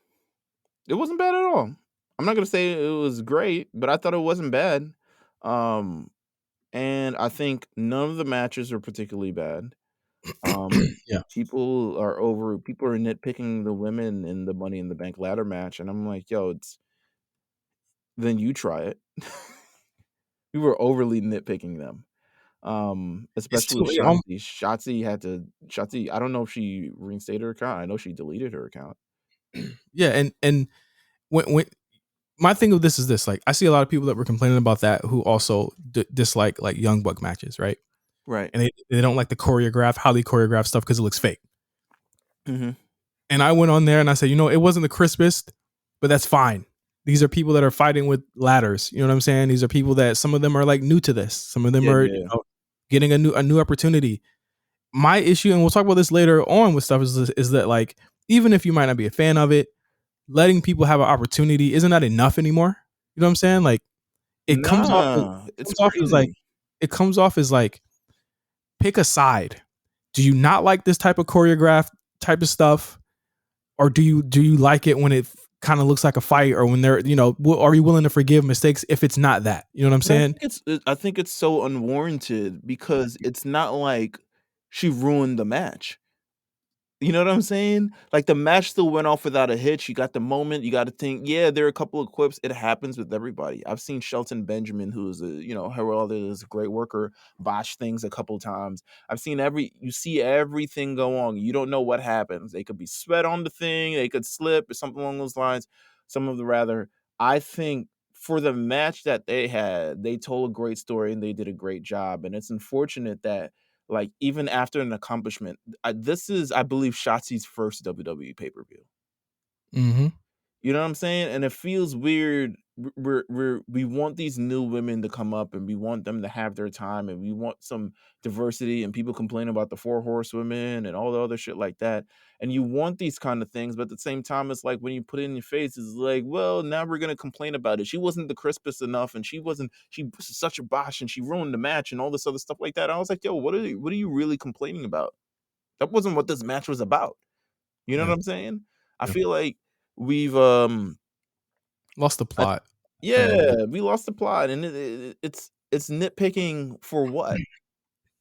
It wasn't bad at all. I'm not gonna say it was great, but I thought it wasn't bad. And I think none of the matches are particularly bad. Yeah. People are nitpicking the women in the Money in the Bank ladder match, and I'm like, yo, then you try it. We were overly nitpicking them. It's Especially too, with Shotzi. Shotzi, I don't know if she reinstated her account. I know she deleted her account. yeah, and when my thing of this is this, like, I see a lot of people that were complaining about that who also dislike like Young Buck matches, right? Right. And they don't like how they choreograph stuff because it looks fake. Mm-hmm. And I went on there and I said, it wasn't the crispest, but that's fine. These are people that are fighting with ladders. You know what I'm saying? These are people that some of them are like new to this. Some of them are getting a new opportunity. My issue, and we'll talk about this later on with stuff, is that like, even if you might not be a fan of it, letting people have an opportunity isn't that enough anymore. You know what I'm saying? Like, it comes off it's crazy. It comes off as like, pick a side. Do you not like this type of choreographed type of stuff, or do you like it when it kind of looks like a fight, or when they're, are you willing to forgive mistakes if it's not that? You know what I'm saying? I think it's so unwarranted because it's not like she ruined the match. You know what I'm saying? Like, the match still went off without a hitch. You got the moment. You got to think, yeah, there are a couple of quips. It happens with everybody. I've seen Shelton Benjamin, who's heralded as a great worker, botch things a couple times. I've seen you see everything go on. You don't know what happens. They could be sweat on the thing. They could slip or something along those lines. Some of the rather, I think for the match that they had, they told a great story and they did a great job. And it's unfortunate that, like, even after an accomplishment, this is, I believe, Shotzi's first WWE pay-per-view. Mm-hmm. You know what I'm saying? And it feels weird. We want these new women to come up and we want them to have their time and we want some diversity, and people complain about the 4 horsewomen and all the other shit like that. And you want these kind of things, but at the same time, it's like when you put it in your face, it's like, well, now we're gonna complain about it. She wasn't the crispest enough, and she was such a bosh, and she ruined the match and all this other stuff like that. I was like, yo, what are you really complaining about? That wasn't what this match was about. You know Yeah. what I'm saying? I Yeah. feel like we've Lost the plot. we lost the plot, and it's nitpicking for what?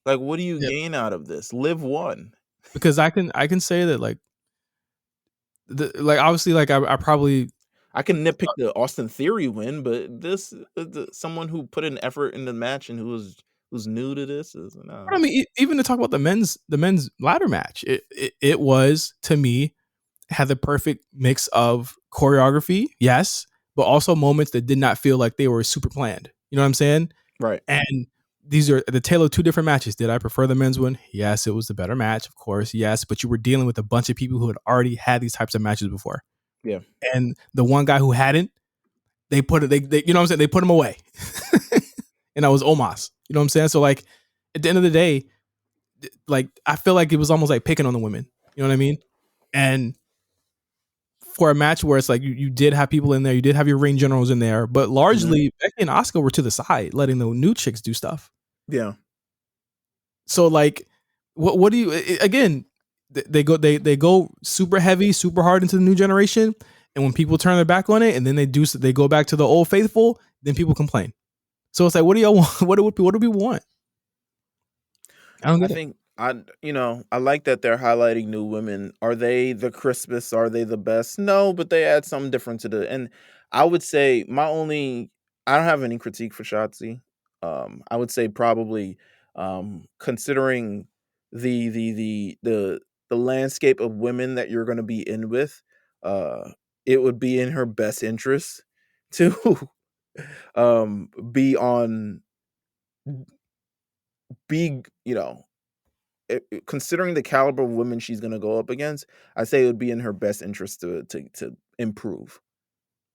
Like, what do you Yeah. gain out of this? Liv won. Because I can say that, like, obviously, like, I probably, I can nitpick the Austin Theory win, but this someone who put an effort in the match and who's new to this is I mean, even to talk about the men's ladder match, it was, to me, had the perfect mix of choreography, yes, but also moments that did not feel like they were super planned. You know what I'm saying? right. And these are the tale of two different matches. Did I prefer the men's one? Yes, it was the better match, of course. Yes, but you were dealing with a bunch of people who had already had these types of matches before. Yeah. And the one guy who hadn't, they put it, they you know what I'm saying? They put him away. And that was Omos. You know what I'm saying? So, like, at the end of the day, like, I feel like it was almost like picking on the women. You know what I mean? And for a match where it's like you did have people in there, you did have your ring generals in there, but largely Becky and Asuka were to the side, letting the new chicks do stuff. Yeah. So, like, what do you, again? They go super heavy, super hard into the new generation, and when people turn their back on it, and then they go back to the old faithful, then people complain. So it's like, what do y'all want? What do people want? I don't get it. think I like that they're highlighting new women. Are they the crispest? Are they the best? No, but they add something different to and I would say I don't have any critique for Shotzi. I would say probably Considering the landscape of women that you're going to be in with, uh, it would be in her best interest to be on be you know considering the caliber of women she's going to go up against. I say it would be in her best interest to improve,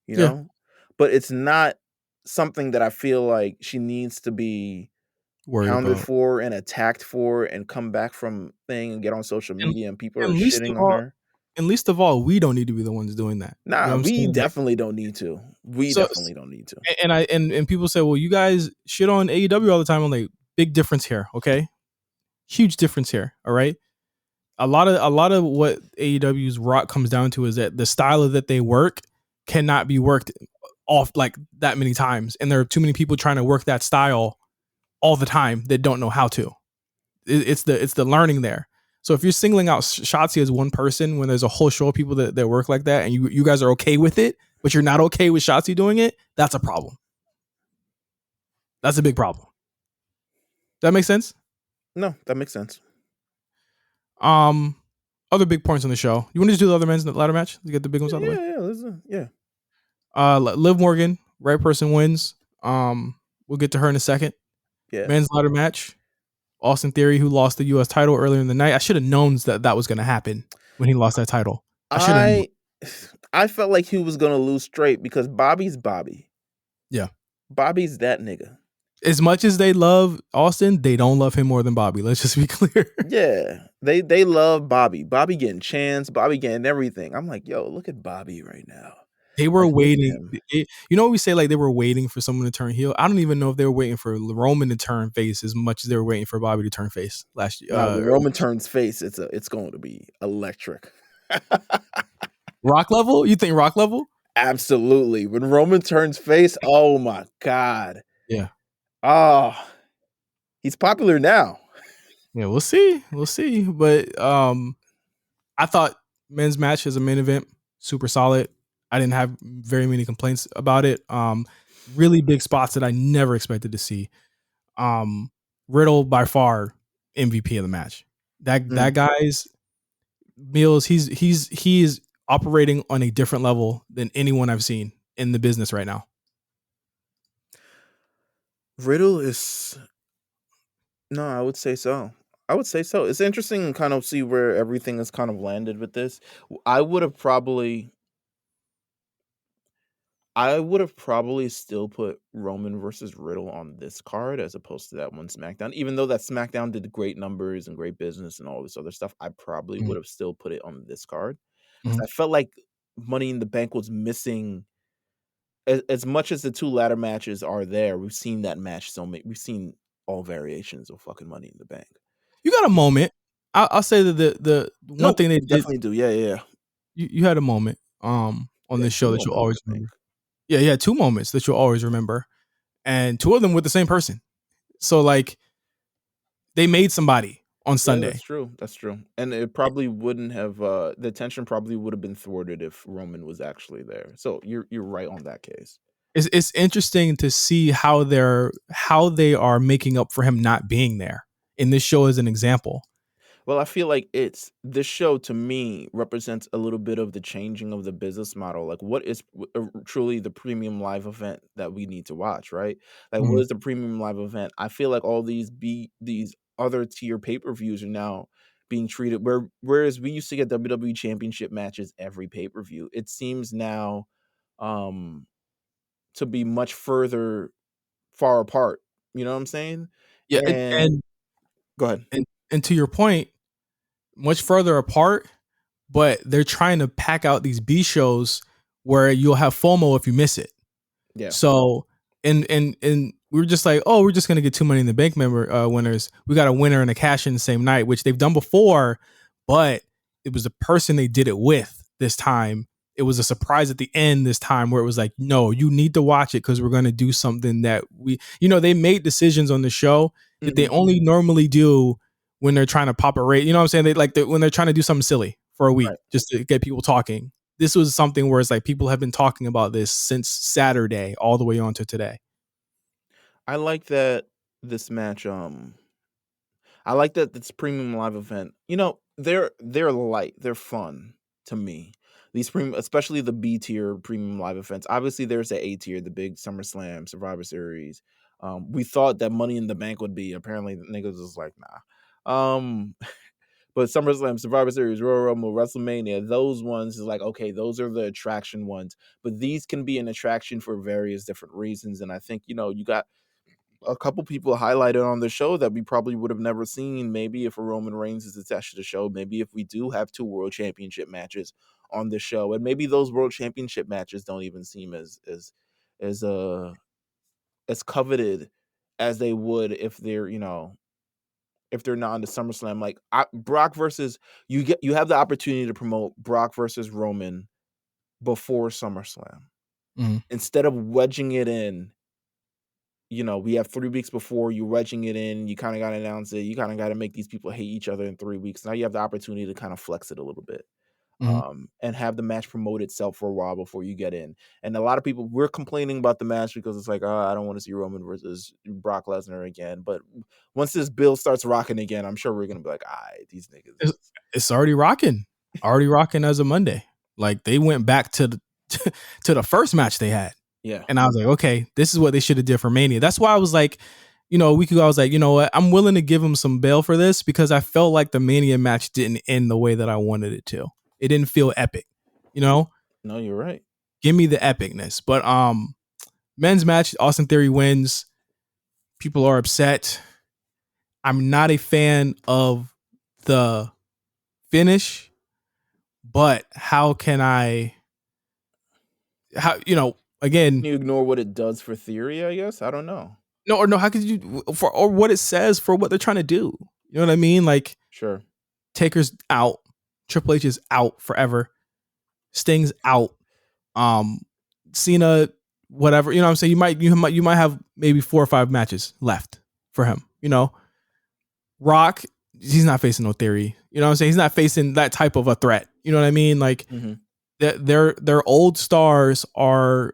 you Yeah, know, but it's not something that I feel like she needs to be worried hounded about. for and attacked for and come back from thing and get on social And media and people are and least of shitting on all her. and least of all, we don't need to be the ones doing that. You know Nah, what I'm we saying? Like, definitely don't need to. We so definitely don't need to. and people say, well, you guys shit on AEW all the time. I'm like, big difference here, okay? Huge difference here. All right. A lot of what AEW's rock comes down to is that the style that they work cannot be worked off like that many times, and there are too many people trying to work that style all the time that don't know how to. It's the learning there. So if you're singling out Shotzi as one person when there's a whole show of people that work like that, and you guys are okay with it, but you're not okay with Shotzi doing it, that's a problem. That's a big problem. That makes sense. No, that makes sense. Um, Other big points on the show. You want to just do the other men's ladder match? Let's get the big ones out of the way. Yeah, listen, yeah. Liv Morgan, right person wins. We'll get to her in a second. Yeah. Men's ladder match. Austin Theory, who lost the U.S. title earlier in the night. I should have known that was going to happen when he lost that title. I should have known. I felt like he was gonna lose straight because Bobby's Bobby. Yeah. Bobby's that nigga. As much as they love Austin, they don't love him more than Bobby. Let's just be clear. Yeah. They love Bobby. Bobby getting chance, Bobby getting everything. I'm like, yo, look at Bobby right now. They were Like, look at waiting. him. You know what we say? Like they were waiting for someone to turn heel. I don't even know if they were waiting for Roman to turn face as much as they were waiting for Bobby to turn face last year. Now when Roman turns face, it's going to be electric. Rock level? You think Rock level? Absolutely. When Roman turns face, oh my God. Yeah. Oh, he's popular now. Yeah, we'll see. We'll see. But I thought men's match as a main event, super solid. I didn't have very many complaints about it. Really big spots that I never expected to see. Riddle by far MVP of the match. That guy's Meelz, he is operating on a different level than anyone I've seen in the business right now. Riddle is no, I would say so. I would say so. It's interesting to kind of see where everything has kind of landed with this. I would have probably still put Roman versus Riddle on this card as opposed to that one SmackDown. Even though that SmackDown did great numbers and great business and all this other stuff, I probably would have still put it on this card because I felt like Money in the Bank was missing. As much as the two ladder matches are there, we've seen that match we've seen all variations of fucking Money in the Bank. You got a moment. I'll say that the one thing they did, definitely do. Yeah. you had a moment on this show that you'll always remember. Yeah, yeah, two moments that you'll always remember, and two of them with the same person. So like, they made somebody on Sunday. Yeah, that's true. And it probably wouldn't have the tension probably would have been thwarted if Roman was actually there. So you're right on that case. It's interesting to see how they are making up for him not being there in this show as an example. Well, I feel like this show to me represents a little bit of the changing of the business model. Like, what is truly the premium live event that we need to watch, right? Like, what is the premium live event? I feel like all these other tier pay-per-views are now being treated whereas we used to get WWE Championship matches every pay-per-view. It seems now to be much far apart. You know what I'm saying? Yeah, And go ahead. And to your point, much further apart, but they're trying to pack out these B shows where you'll have FOMO if you miss it. Yeah. So and we were just like, oh, we're just gonna get two Money in the Bank winners. We got a winner and a cash in the same night, which they've done before, but it was the person they did it with this time. It was a surprise at the end this time where it was like, no, you need to watch it because we're gonna do something that they made decisions on the show that they only normally do when they're trying to pop a rate. You know what I'm saying? When they're trying to do something silly for a week just to get people talking. This was something where it's like people have been talking about this since Saturday all the way on to today. I like that this match I like that it's premium live event. You know, they're light, they're fun to me. These premium, especially the B tier premium live events. Obviously, there's the A tier, the big SummerSlam, Survivor Series. We thought that Money in the Bank would be. Apparently, the niggas was like, nah. But SummerSlam, Survivor Series, Royal Rumble, WrestleMania, those ones is like, okay, those are the attraction ones. But these can be an attraction for various different reasons. And I think, you know, you got a couple people highlighted on the show that we probably would have never seen. Maybe if a Roman Reigns is attached to the show, maybe if we do have 2 world championship matches on the show, and maybe those world championship matches don't even seem as as coveted as they would if they're, you know, if they're not on the SummerSlam. Like Brock versus you have the opportunity to promote Brock versus Roman before SummerSlam instead of wedging it in. You know, we have 3 weeks before, you wedging it in, you kind of got to announce it, you kind of got to make these people hate each other in 3 weeks. Now you have the opportunity to kind of flex it a little bit, and have the match promote itself for a while before you get in. And a lot of people, we're complaining about the match because it's like, oh, I don't want to see Roman versus Brock Lesnar again. But once this bill starts rocking again, I'm sure we're going to be like, all right, these niggas. It's already rocking. Already rocking as of Monday. Like, they went back to the first match they had. Yeah. And I was like, okay, this is what they should have did for Mania. That's why I was like, you know, a week ago, I was like, you know what? I'm willing to give them some bail for this because I felt like the Mania match didn't end the way that I wanted it to. It didn't feel epic, you know? No, you're right. Give me the epicness. But men's match, Austin Theory wins. People are upset. I'm not a fan of the finish, but how, you know, again, can you ignore what it does for Theory, I guess? I don't know. No, how could you, or what it says for what they're trying to do? You know what I mean? Like, sure. Taker's out. Triple H is out forever. Sting's out. Cena, whatever. You know what I'm saying? You might have maybe 4 or 5 matches left for him. You know, Rock, he's not facing no Theory. You know what I'm saying? He's not facing that type of a threat. You know what I mean? Like, their old stars are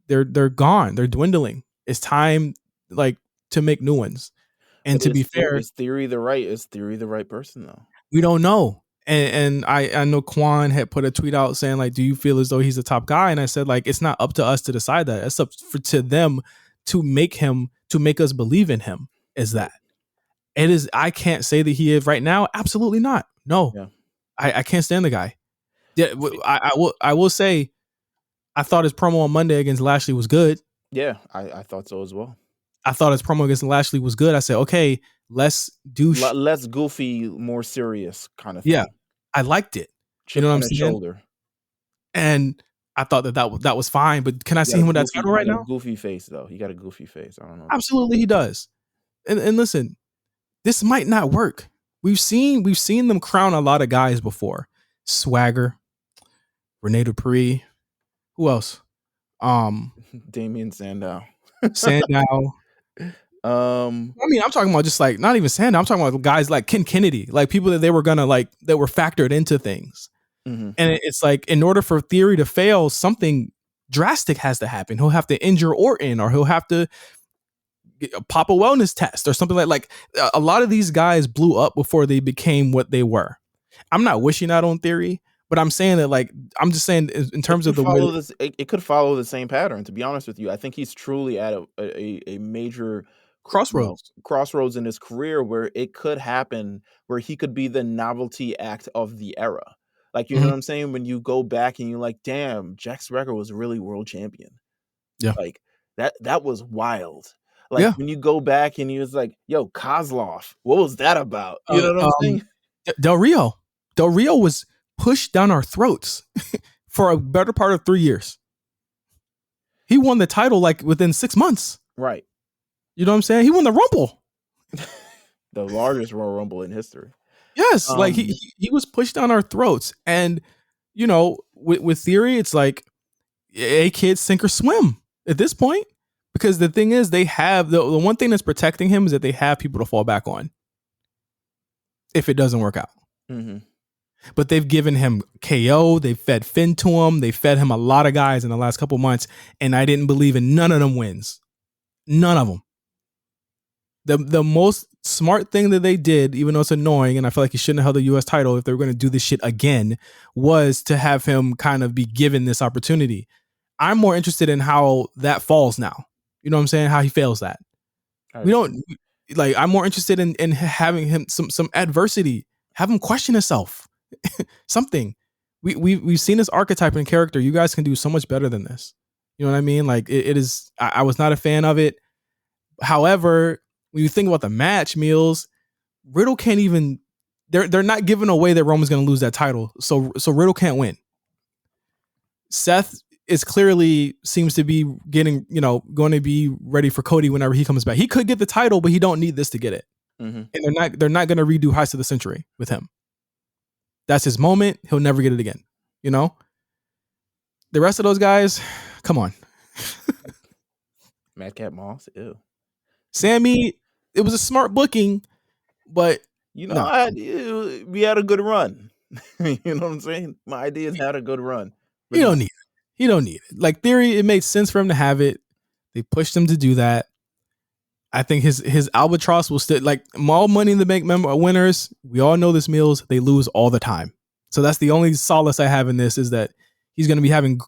they're gone. They're dwindling. It's time, like, to make new ones. And to be fair, is Theory the right person though? We don't know. And I know Quan had put a tweet out saying, like, do you feel as though he's the top guy? And I said, like, it's not up to us to decide that. It's up to them to make us believe in him. Is that it is? I can't say that he is right now. Absolutely not. No, yeah. I can't stand the guy. Yeah, I will say, I thought his promo on Monday against Lashley was good. Yeah, I thought so as well. I thought his promo against Lashley was good. I said, okay, let's do less goofy, more serious kind of thing. Yeah, I liked it. Chip, you know what I'm saying? Shoulder. And I thought that was fine. But can I see him with that title right now? Goofy face though. He got a goofy face. I don't know. Absolutely, he does. And listen, this might not work. We've seen them crown a lot of guys before. Swagger, Rene Dupree. Who else? Damian Sandow. I mean, I'm talking about just like not even Sandow. I'm talking about guys like Ken Kennedy, like people that they were gonna like that were factored into things. And it's like, in order for Theory to fail, something drastic has to happen. He'll have to injure Orton, or he'll have to pop a wellness test or something like a lot of these guys blew up before they became what they were. I'm not wishing that on Theory, but I'm saying that, like, I'm just saying in terms of the way it could follow the same pattern. To be honest with you, I think he's truly at a major crossroads in his career where it could happen, where he could be the novelty act of the era. Like, you know what I'm saying? When you go back and you're like, damn, Jack Swagger was really world champion. Yeah. Like that was wild. Like when you go back and he was like, yo, Kozlov, what was that about? You know what I'm saying? Del Rio was pushed down our throats for a better part of 3 years. He won the title like within 6 months. Right. You know what I'm saying? He won the Rumble. The largest Royal Rumble in history. Yes. Like he was pushed down our throats. And, you know, with Theory, it's like, hey, kids, sink or swim at this point. Because the thing is, they have the one thing that's protecting him is that they have people to fall back on if it doesn't work out. But they've given him KO. They've fed Finn to him. They fed him a lot of guys in the last couple months, and I didn't believe in none of them wins. None of them. The most smart thing that they did, even though it's annoying, and I feel like he shouldn't have held the U.S. title if they were going to do this shit again, was to have him kind of be given this opportunity. I'm more interested in how that falls now. You know what I'm saying? How he fails that. We don't like. I'm more interested in having him some adversity. Have him question himself. Something. We've seen this archetype and character. You guys can do so much better than this. You know what I mean? Like it is. I was not a fan of it. However, when you think about the match, Meelz, Riddle can't even. They're not giving away that Roman's going to lose that title, so Riddle can't win. Seth is clearly seems to be getting, going to be ready for Cody whenever he comes back. He could get the title, but he don't need this to get it. Mm-hmm. And they're not going to redo Heist of the Century with him. That's his moment. He'll never get it again. The rest of those guys, come on. Madcap Moss, ew. Sammy, it was a smart booking, but we had a good run. You know what I'm saying? My ideas had a good run. You don't need it. You don't need it. Like Theory, it made sense for him to have it. They pushed him to do that. I think his albatross will still, like, all Money in the Bank winners. We all know this, Meelz. They lose all the time. So that's the only solace I have in this, is that he's going to be having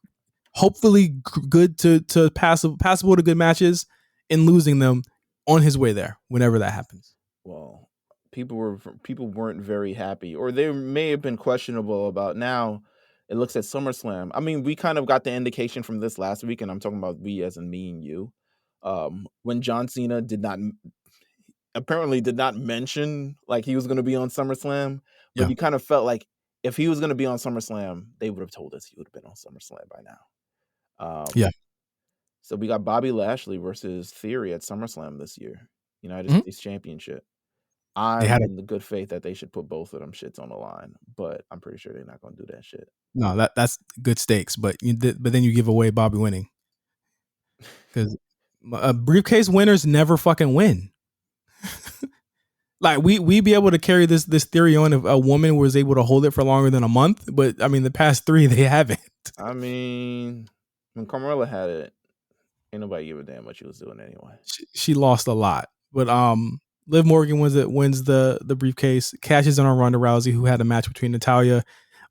hopefully good to passable to good matches and losing them on his way there whenever that happens. Well, people weren't very happy, or they may have been questionable about now. It looks at SummerSlam. I mean, we kind of got the indication from this last week, and I'm talking about we as in me and you. When John Cena apparently did not mention like he was going to be on SummerSlam, but you kind of felt like if he was going to be on SummerSlam, they would have told us he would have been on SummerSlam by now. So we got Bobby Lashley versus Theory at SummerSlam this year, United States Championship. I'm in the good faith that they should put both of them shits on the line, but I'm pretty sure they're not going to do that shit. No, that's good stakes, but then you give away Bobby winning, because briefcase winners never fucking win. Like we be able to carry this theory on if a woman was able to hold it for longer than a month, but I mean the past 3 they haven't. I mean, when Carmella had it, ain't nobody give a damn what she was doing anyway. She lost a lot, but Liv Morgan wins the briefcase, cashes in on Ronda Rousey, who had a match between Natalya.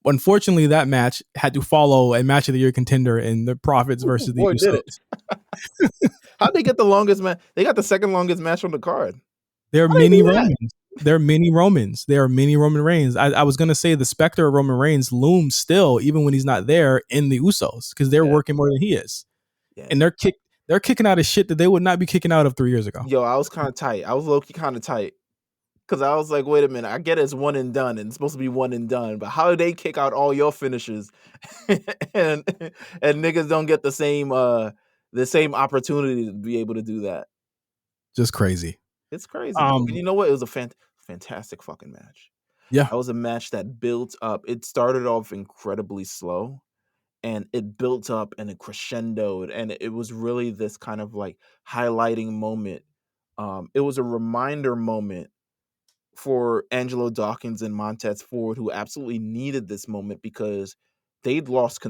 Unfortunately, that match had to follow a match of the year contender in the Profits versus the Usos. How'd they get the longest match? They got the second longest match on the card. They're mini Romans. They're mini Romans. They are mini Roman Reigns. I was going to say the specter of Roman Reigns looms still, even when he's not there, in the Usos, because they're working more than he is. Yeah. And they're kicking out of shit that they would not be kicking out of 3 years ago. Yo, I was kind of tight. I was low-key kind of tight. Because I was like, wait a minute, I get it's one and done, and it's supposed to be one and done, but how do they kick out all your finishes and niggas don't get the same opportunity to be able to do that? Just crazy. It's crazy. And you know what? It was a fantastic fucking match. Yeah. It was a match that built up. It started off incredibly slow, and it built up and it crescendoed, and it was really this kind of like highlighting moment. It was a reminder moment for Angelo Dawkins and Montez Ford, who absolutely needed this moment because they'd lost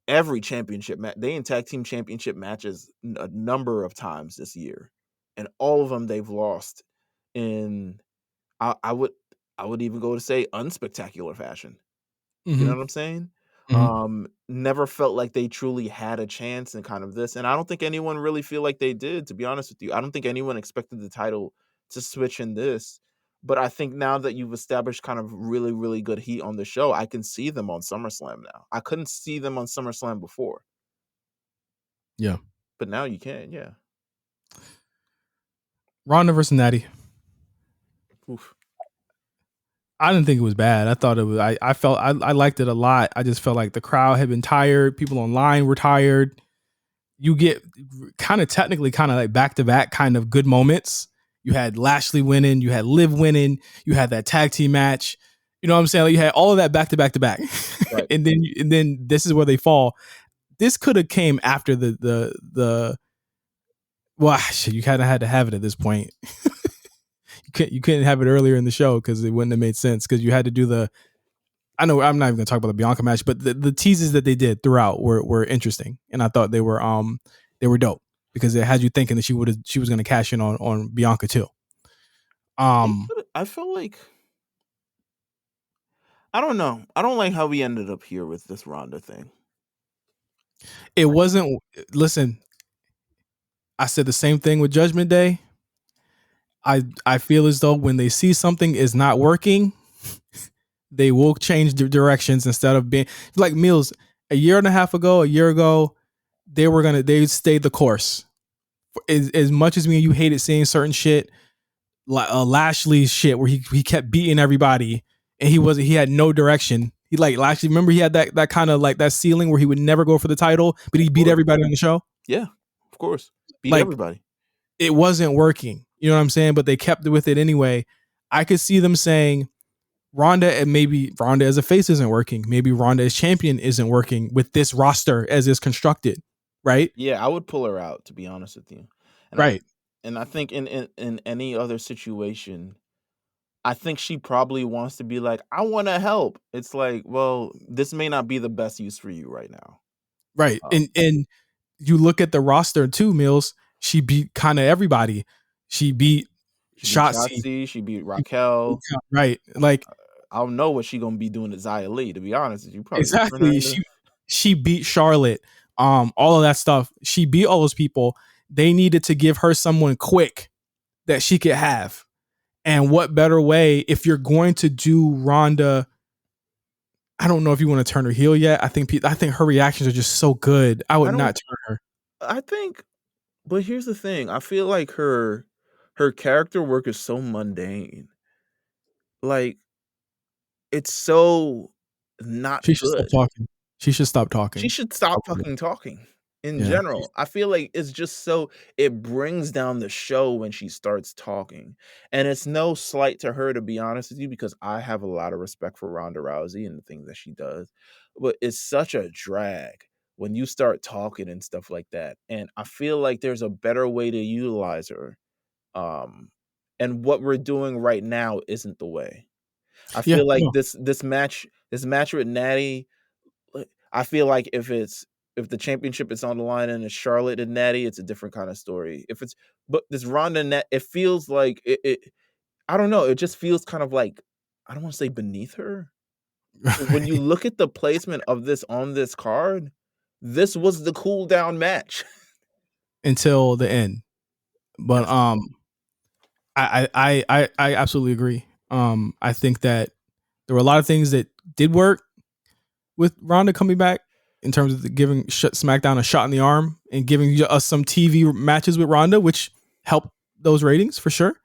every championship match. They in tag team championship matches a number of times this year, and all of them they've lost in I would even go to say unspectacular fashion. Mm-hmm. You know what I'm saying? Mm-hmm. Never felt like they truly had a chance in kind of this, and I don't think anyone really feel like they did. To be honest with you, I don't think anyone expected the title to switch in this. But I think now that you've established kind of really, really good heat on the show, I can see them on SummerSlam now. I couldn't see them on SummerSlam before. Yeah. But now you can, yeah. Ronda versus Natty. Oof. I didn't think it was bad. I thought it was, I felt, I liked it a lot. I just felt like the crowd had been tired. People online were tired. You get kind of technically kind of like back-to-back kind of good moments. You had Lashley winning, you had Liv winning, you had that tag team match. You know what I'm saying? Like you had all of that back to back to back. Right. and then this is where they fall. This could have came after the well, shit, you kind of had to have it at this point. you couldn't have it earlier in the show because it wouldn't have made sense, because you had to do I know I'm not even gonna talk about the Bianca match, but the teases that they did throughout were interesting, and I thought they were dope, because it had you thinking that she was going to cash in on Bianca too. Um, I felt like I don't know. I don't like how we ended up here with this Ronda thing. it wasn't. Listen, I said the same thing with Judgment Day. I feel as though when they see something is not working, they will change the directions instead of being like Meelz. A year and a half ago, a year ago, they stayed the course. As much as me and you hated seeing certain shit, like Lashley's shit where he kept beating everybody and he had no direction. He like Lashley, remember he had that kind of like that ceiling where he would never go for the title, but he Of beat course. everybody on the show. Yeah, of course. Beat Like everybody. it wasn't working. You know what I'm saying? But they kept with it anyway. I could see them saying Ronda and maybe Ronda as a face isn't working. Maybe Ronda as champion isn't working with this roster as is constructed. Right? Yeah, I would pull her out, to be honest with you. And Right. I think in any other situation, I think she probably wants to be like, I want to help. It's like, well, this may not be the best use for you right now. Right. And you look at the roster too, Meelz. She beat kind of everybody. She beat She beat Shotzi. Shotzi, she beat Raquel. Right. Like I don't know what she gonna be doing to Xia Li, to be honest with you. Probably turn her exactly. into She beat Charlotte. All of that stuff. She beat all those people. They needed to give her someone quick that she could have. And what better way if you're going to do Ronda? I don't know if you want to turn her heel yet. I think her reactions are just so good. I would I don't not turn her. I think but here's the thing. I feel like her character work is so mundane. Like it's so not She should stop good. talking. She should stop She talking. should stop fucking talking in Yeah. general. I feel like it's just so it brings down the show when she starts talking. And it's no slight to her, to be honest with you, because I have a lot of respect for Ronda Rousey and the things that she does. But it's such a drag when you start talking and stuff like that. And I feel like there's a better way to utilize her. Um, and what we're doing right now isn't the way. I Yeah. feel like No. this match with Natty, I feel like if the championship is on the line and it's Charlotte and Natty, it's a different kind of story. But this Ronda it feels like it. I don't know. It just feels kind of like I don't want to say beneath her. But when you look at the placement of this on this card, this was the cool down match Until the end. But Yes. I absolutely agree. I think that there were a lot of things that did work with Ronda coming back in terms of giving SmackDown a shot in the arm and giving us some TV matches with Ronda, which helped those ratings for sure.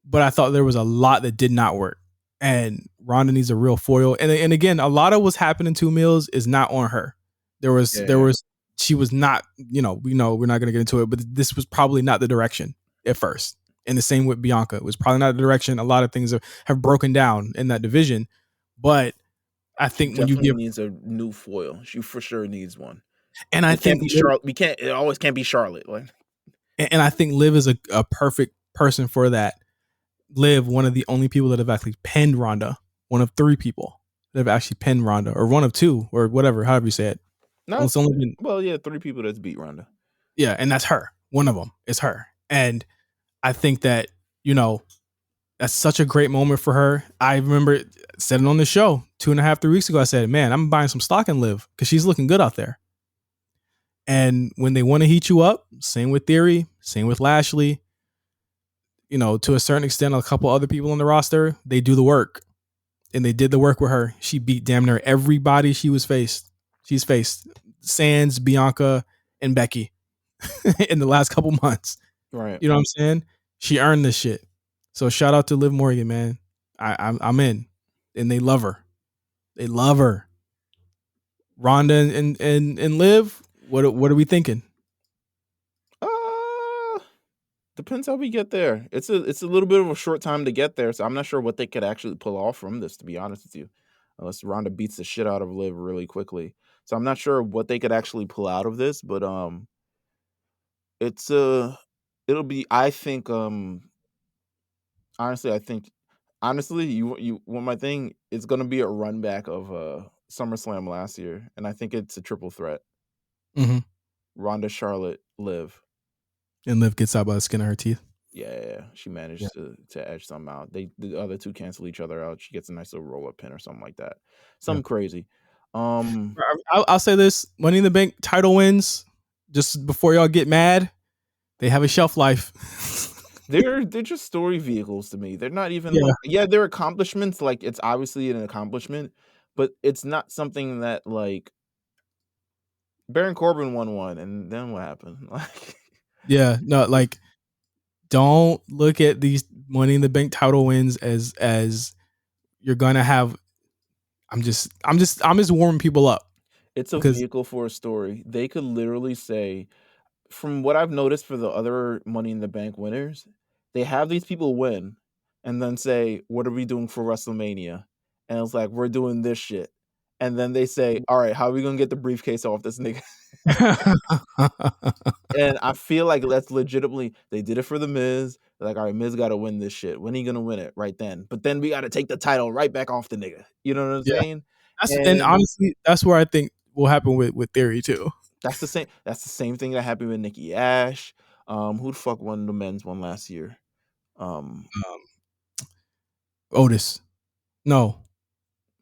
But I thought there was a lot that did not work, and Ronda needs a real foil. And again, a lot of what's happening to Meelz is not on her. Yeah. She was not. We know we're not going to get into it, but this was probably not the direction at first. And the same with Bianca, it was probably not the direction. A lot of things have broken down in that division, but I She think when you definitely give, needs a new foil. She for sure needs one. and I It can't think be Charlotte. We can't. It always can't be Charlotte. Like and I think Liv is a perfect person for that. Liv, one of the only people that have actually pinned Ronda, one of three people that have actually pinned Ronda, or one of two, or whatever, however you say it. not. It's only been, Well, yeah, 3 people that's beat Ronda. yeah, and that's her. One of them is her, and I think that that's such a great moment for her. I remember said it on the show 2.5, 3 weeks ago. I said, "Man, I'm buying some stock in Liv because she's looking good out there." And when they want to heat you up, same with Theory, same with Lashley. To a certain extent, a couple other people on the roster, they do the work. And they did the work with her. She beat damn near everybody she's faced. Sans, Bianca, and Becky in the last couple months. Right. You know what I'm saying? She earned this shit. So shout out to Liv Morgan, man. I'm in. And they love her. They love her. Ronda and Liv, what are we thinking? Depends how we get there. It's a little bit of a short time to get there, so I'm not sure what they could actually pull off from this, to be honest with you. Unless Ronda beats the shit out of Liv really quickly. So I'm not sure what they could actually pull out of this, but it's it'll be I think honestly you want my thing, it's gonna be a run back of SummerSlam last year, and I think it's a triple threat. Mm-hmm. Ronda, Charlotte, Liv. And Liv gets out by the skin of her teeth. Yeah. She managed to edge some out. The other two cancel each other out. She gets a nice little roll up pin or something like that. Yeah. Something crazy. I'll say this: Money in the Bank title wins. Just before y'all get mad, they have a shelf life. They're just story vehicles to me. They're not even they're accomplishments. Like, it's obviously an accomplishment, but it's not something that, like, Baron Corbin won one, and then what happened? Like, Yeah, no, like, don't look at these Money in the Bank title wins as you're gonna have. I'm just warming people up it's a because vehicle for a story. They could literally say, from what I've noticed for the other Money in the Bank winners, they have these people win and then say, "What are we doing for WrestleMania?" And it's like, "We're doing this shit." And then they say, "All right, how are we gonna get the briefcase off this nigga?" And I feel like that's legitimately, they did it for the Miz. They're like, "All right, Miz got to win this shit. When are you gonna win it? Right then." But then we got to take the title right back off the nigga. You know what I'm yeah, saying? and And honestly, that's where I think will happen with Theory too. that's the same. That's the same thing that happened with Nikki Ash. Who the fuck won the men's one last year? Um, Otis, no,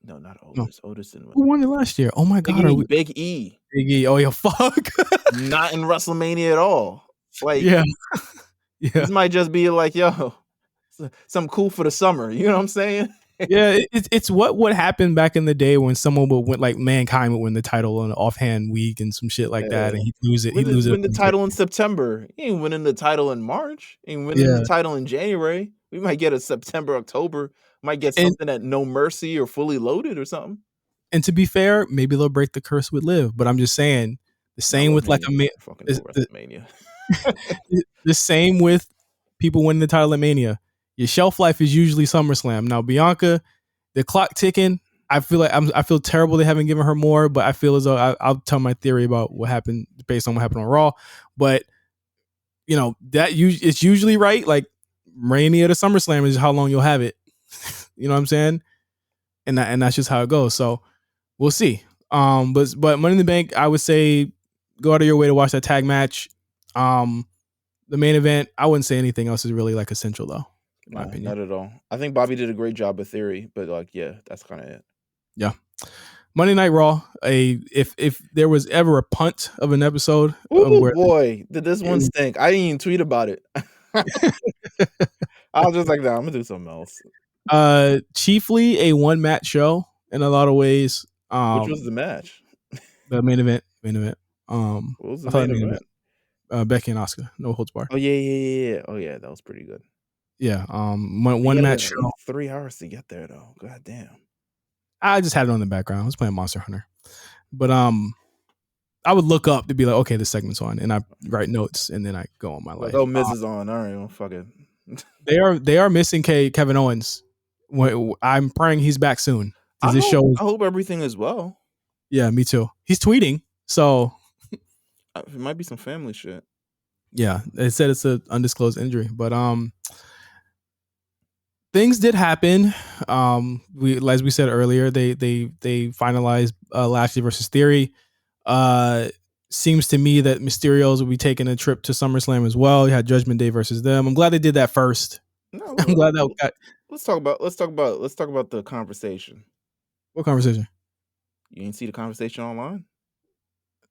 Not no, Otis. Otis didn't win. who won it last year? Oh my god, are we Big E. Big E? Oh yeah, fuck. Not in WrestleMania at all. Like, Yeah, yeah, this might just be like, yo, something cool for the summer. You know what I'm saying? yeah. It's what would happen back in the day when someone would win, like Mankind would win the title on an offhand week and some shit like that, and he'd lose it. He'd lose it. Win the title in September. He ain't winning the title in March. He ain't winning Yeah, the title in January. We might get a September, October. Might get and something at No Mercy or Fully Loaded or something. and to be fair, maybe they'll break the curse with Liv. But I'm just saying the Not same with like WrestleMania. Fucking no WrestleMania. the same with people winning the title at Mania. Your shelf life is usually SummerSlam. Now Bianca, the clock ticking. I feel like I feel terrible they haven't given her more, but I feel as though I'll tell my theory about what happened based on what happened on Raw. But you know that it's usually right. Like Mania to SummerSlam is how long you'll have it. You know what I'm saying? And that's just how it goes. So we'll see. But Money in the Bank, I would say go out of your way to watch that tag match. The main event, I wouldn't say anything else is really like essential though, in my opinion. Not at all. I think Bobby did a great job of Theory, but like, yeah, that's kind of it. Yeah. Monday Night Raw. If there was ever a punt of an episode, Oh boy, did this one stink? I didn't even tweet about it. I was just like, "Nah, I'm gonna do something else." Chiefly a one match show in a lot of ways. Which was the match? The main event. What was the I thought main event? Becky and Asuka, no holds barred. Oh yeah. Oh yeah, that was pretty good. Yeah. One match show. 3 hours to get there though. God damn. I just had it on the background. I was playing Monster Hunter, but I would look up to be like, okay, this segment's on, and I write notes, and then I go on my life. Like, oh, Miz is on. All right, well, fuck it. They are missing Kevin Owens. I'm praying he's back soon. I This show. hope everything is well. Yeah, me too. He's tweeting, so it might be some family shit. Yeah, they said it's an undisclosed injury, but things did happen. As we said earlier, they finalized Lashley versus Theory. Seems to me that Mysterios will be taking a trip to SummerSlam as well. You had Judgment Day versus them. I'm glad they did that first. No, I'm glad that got. Let's talk about the conversation. What conversation? You didn't see the conversation online?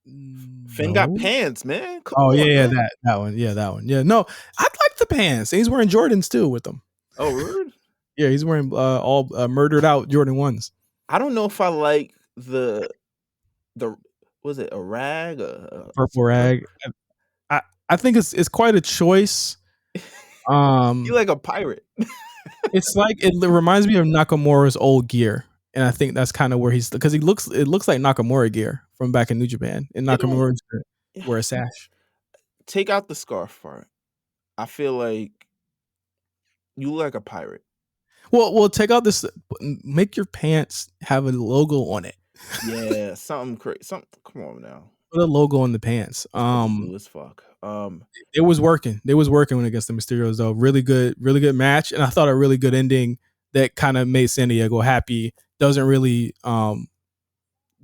Finn No. got pants, man. Come Oh on, yeah, man. that one. Yeah, that one. Yeah, no, I like the pants. He's wearing Jordans too with them. Oh, rude. Yeah, he's wearing all murdered out Jordan 1s. I don't know if I like the was it a rag? Purple rag. I think it's quite a choice. You like a pirate. It's like it reminds me of Nakamura's old gear, and I think that's kind of where he's because it looks like Nakamura gear from back in New Japan, and Nakamura wear a sash. Take out the scarf part. I feel like you look like a pirate. Well, take out this. Make your pants have a logo on it. Yeah, something crazy. Come on now. Put a logo on the pants. Blue as fuck. It was working. It was working when against the Mysterios though. Really good match, and I thought a really good ending that kind of made San Diego happy. Doesn't really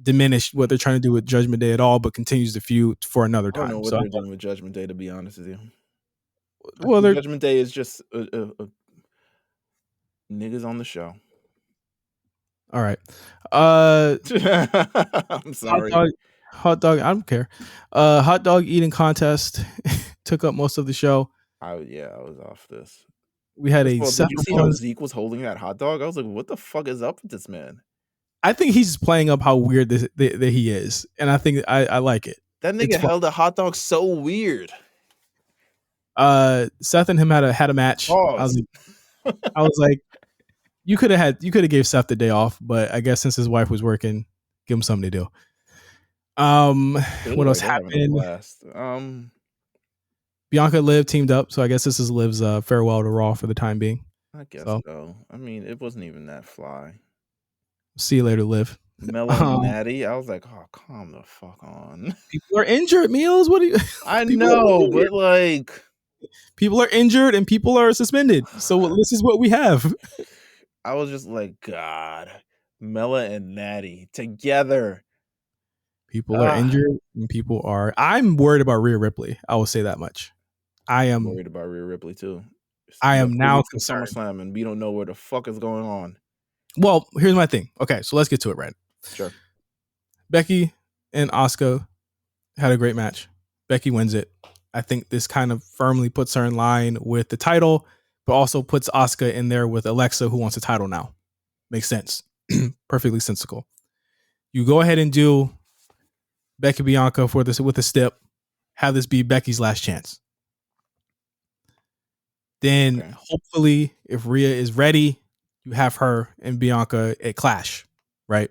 diminish what they're trying to do with Judgment Day at all, but continues the feud for another time. I don't know what they're doing with Judgment Day, to be honest with you. Well, they're Judgment Day is just niggas on the show. all right. I'm sorry. Hot dog. I don't care. Hot dog eating contest took up most of the show. I was off this. We had First a of all, Seth did you see how Rollins. Zeke was holding that hot dog? I was like, what the fuck is up with this man? I think he's just playing up how weird that he is, and I think I like it. That nigga held a hot dog so weird. Seth and him had a match. Pause. I was like, you could have gave Seth the day off, but I guess since his wife was working, give him something to do. What else happened? Bianca Liv teamed up, so I guess this is Liv's farewell to Raw for the time being. I guess so. I mean, it wasn't even that fly. See you later, Liv. Mellow and Natty. I was like, oh, calm the fuck on. People are injured, Meelz. What do you? I know, but like, people are injured and people are suspended. So this is what we have. I was just like, God, Mella and Natty together. People are injured and people are. I'm worried about Rhea Ripley. I will say that much. I am worried about Rhea Ripley too. I am now concerned. SummerSlam, and we don't know where the fuck is going on. Well, here's my thing. Okay, so let's get to it, right? Sure. Becky and Asuka had a great match. Becky wins it. I think this kind of firmly puts her in line with the title, but also puts Asuka in there with Alexa, who wants the title now. Makes sense. Perfectly sensical. You go ahead and do Becky Bianca for this with a step. Have this be Becky's last chance. Then hopefully, if Rhea is ready, you have her and Bianca at Clash, right?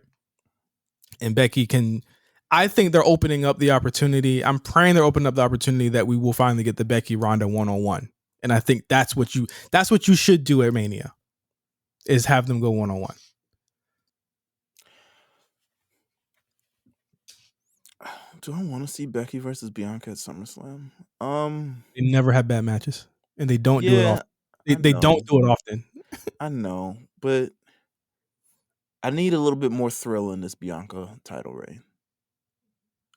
And Becky can. I think they're opening up the opportunity. I'm praying they're opening up the opportunity that we will finally get the Becky Ronda 1-on-1. And I think that's what you should do at Mania, is have them go 1-on-1. Do I want to see Becky versus Bianca at SummerSlam? They never have bad matches, and they don't do it often. They don't do it often. I know, but I need a little bit more thrill in this Bianca title reign.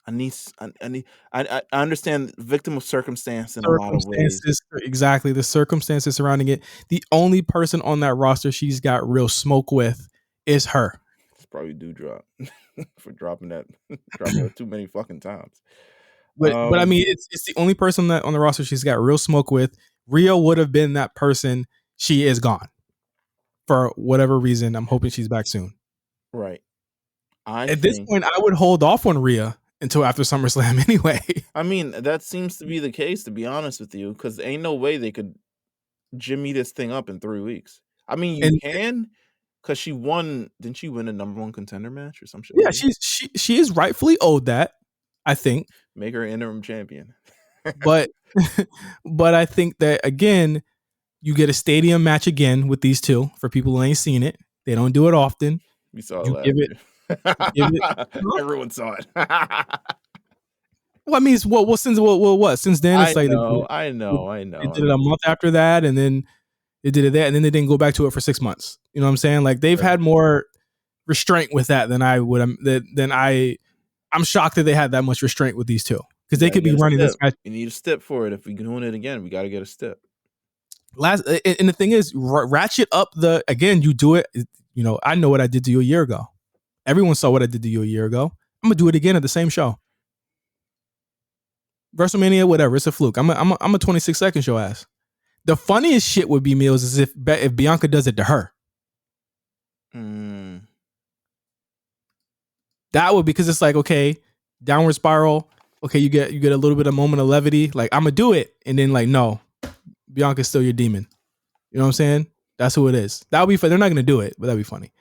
I understand victim of circumstance in a lot of ways. Exactly, the circumstances surrounding it. The only person on that roster she's got real smoke with is her. It's probably Doudrop for dropping her too many fucking times. But I mean, it's the only person that on the roster she's got real smoke with. Rhea would have been that person. She is gone for whatever reason. I'm hoping she's back soon. Right. At this point, I would hold off on Rhea until after SummerSlam anyway. I mean, that seems to be the case, to be honest with you, because ain't no way they could jimmy this thing up in 3 weeks. I mean, you can, because she won. Didn't she win a #1 contender match or some shit? Yeah, she is rightfully owed that, I think. Make her interim champion. but I think that, again, you get a stadium match again with these two. For people who ain't seen it, they don't do it often. We saw it last year. Everyone saw it. Well, I mean, since then it's I know. They did it a month after that, and then they did it and then they didn't go back to it for 6 months. You know what I'm saying? Like, they've had more restraint with that than I would. I'm shocked that they had that much restraint with these two, because they could be running this match. You need a step for it. If we're doing it again, we got to get a step. And the thing is, ratchet up you do it. You know, I know what I did to you a year ago. Everyone saw what I did to you a year ago. I'm gonna do it again at the same show. WrestleMania, whatever. It's a fluke. I'm a 26-second show ass. The funniest shit would be, Meelz, is if Bianca does it to her. That would, because it's like, okay, downward spiral. Okay, you get a little bit of moment of levity. Like, I'm gonna do it, and then like, no, Bianca's still your demon. You know what I'm saying? That's who it is. That would be fun. They're not gonna do it, but that'd be funny.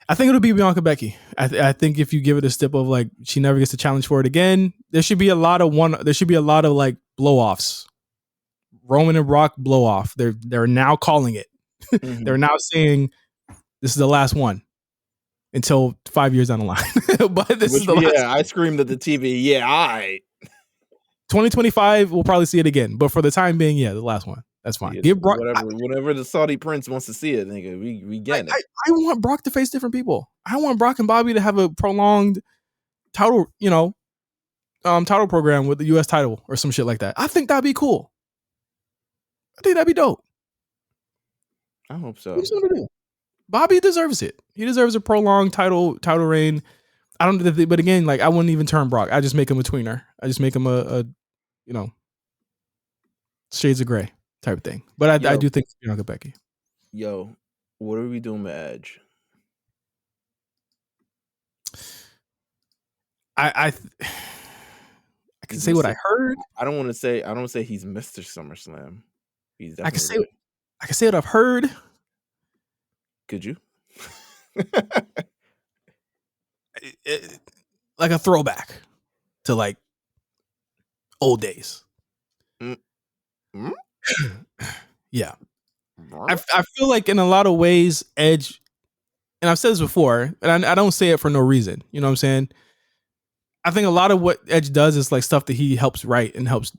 I think it'll be Bianca Becky. I think if you give it a step of like, she never gets to challenge for it again, there should be a lot of like blow-offs. Roman and Brock blow off. They're now calling it. Mm-hmm. They're now saying this is the last one until 5 years down the line. But this is the last. Yeah, I screamed at the TV. Yeah, 2025, we'll probably see it again. But for the time being, yeah, the last one. That's fine. Give Brock whatever the Saudi prince wants to see it, nigga. We get it. I want Brock to face different people. I want Brock and Bobby to have a prolonged title, title program with the US title or some shit like that. I think that'd be cool. I think that'd be dope. I hope so. What you gonna do? Bobby deserves it. He deserves a prolonged title reign. I don't, but again, like I wouldn't even turn Brock. I just make him a tweener. I just make him a you know, shades of gray type of thing. But I do think Bianca Becky. Yo, what are we doing with Edge? I can say what I heard. I don't want to say he's Mr. SummerSlam. He's definitely I can say what I've heard. Could you? Like a throwback to like old days. Mm-hmm. Yeah. I feel like in a lot of ways, Edge, and I've said this before, and I don't say it for no reason. You know what I'm saying? I think a lot of what Edge does is like stuff that he helps write and helps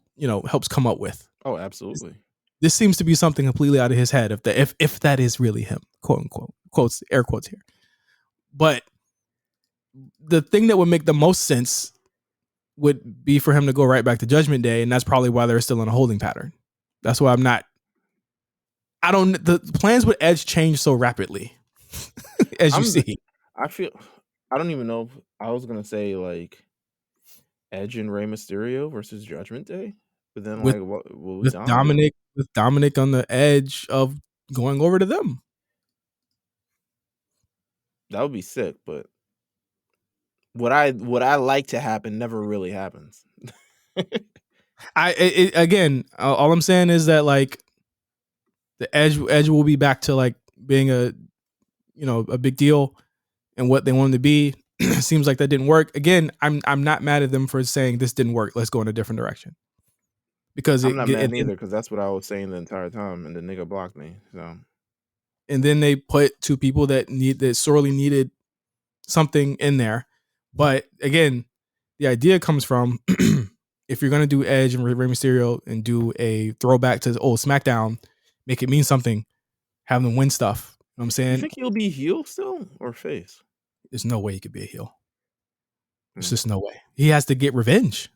come up with. Oh, absolutely. This seems to be something completely out of his head, if that is really him, quote unquote, quotes, air quotes here. But the thing that would make the most sense would be for him to go right back to Judgment Day, and that's probably why they're still in a holding pattern. That's why the plans with Edge change so rapidly, as you see. I don't even know if I was gonna say like Edge and Rey Mysterio versus Judgment Day, but then with, like what with Dominic on the edge of going over to them. That would be sick, but what I like to happen never really happens. Again, all I'm saying is that like the Edge will be back to like being a big deal and what they wanted to be. Seems like that didn't work. Again, I'm not mad at them for saying this didn't work. Let's go in a different direction. Because I'm not mad either, because that's what I was saying the entire time, and the nigga blocked me. So, and then they put two people that sorely needed something in there. But again, the idea comes from if you're gonna do Edge and Rey Mysterio and do a throwback to the old SmackDown, make it mean something, have them win stuff. You know what I'm saying? You think he'll be heel still or face? There's no way he could be a heel. There's just no way. He has to get revenge.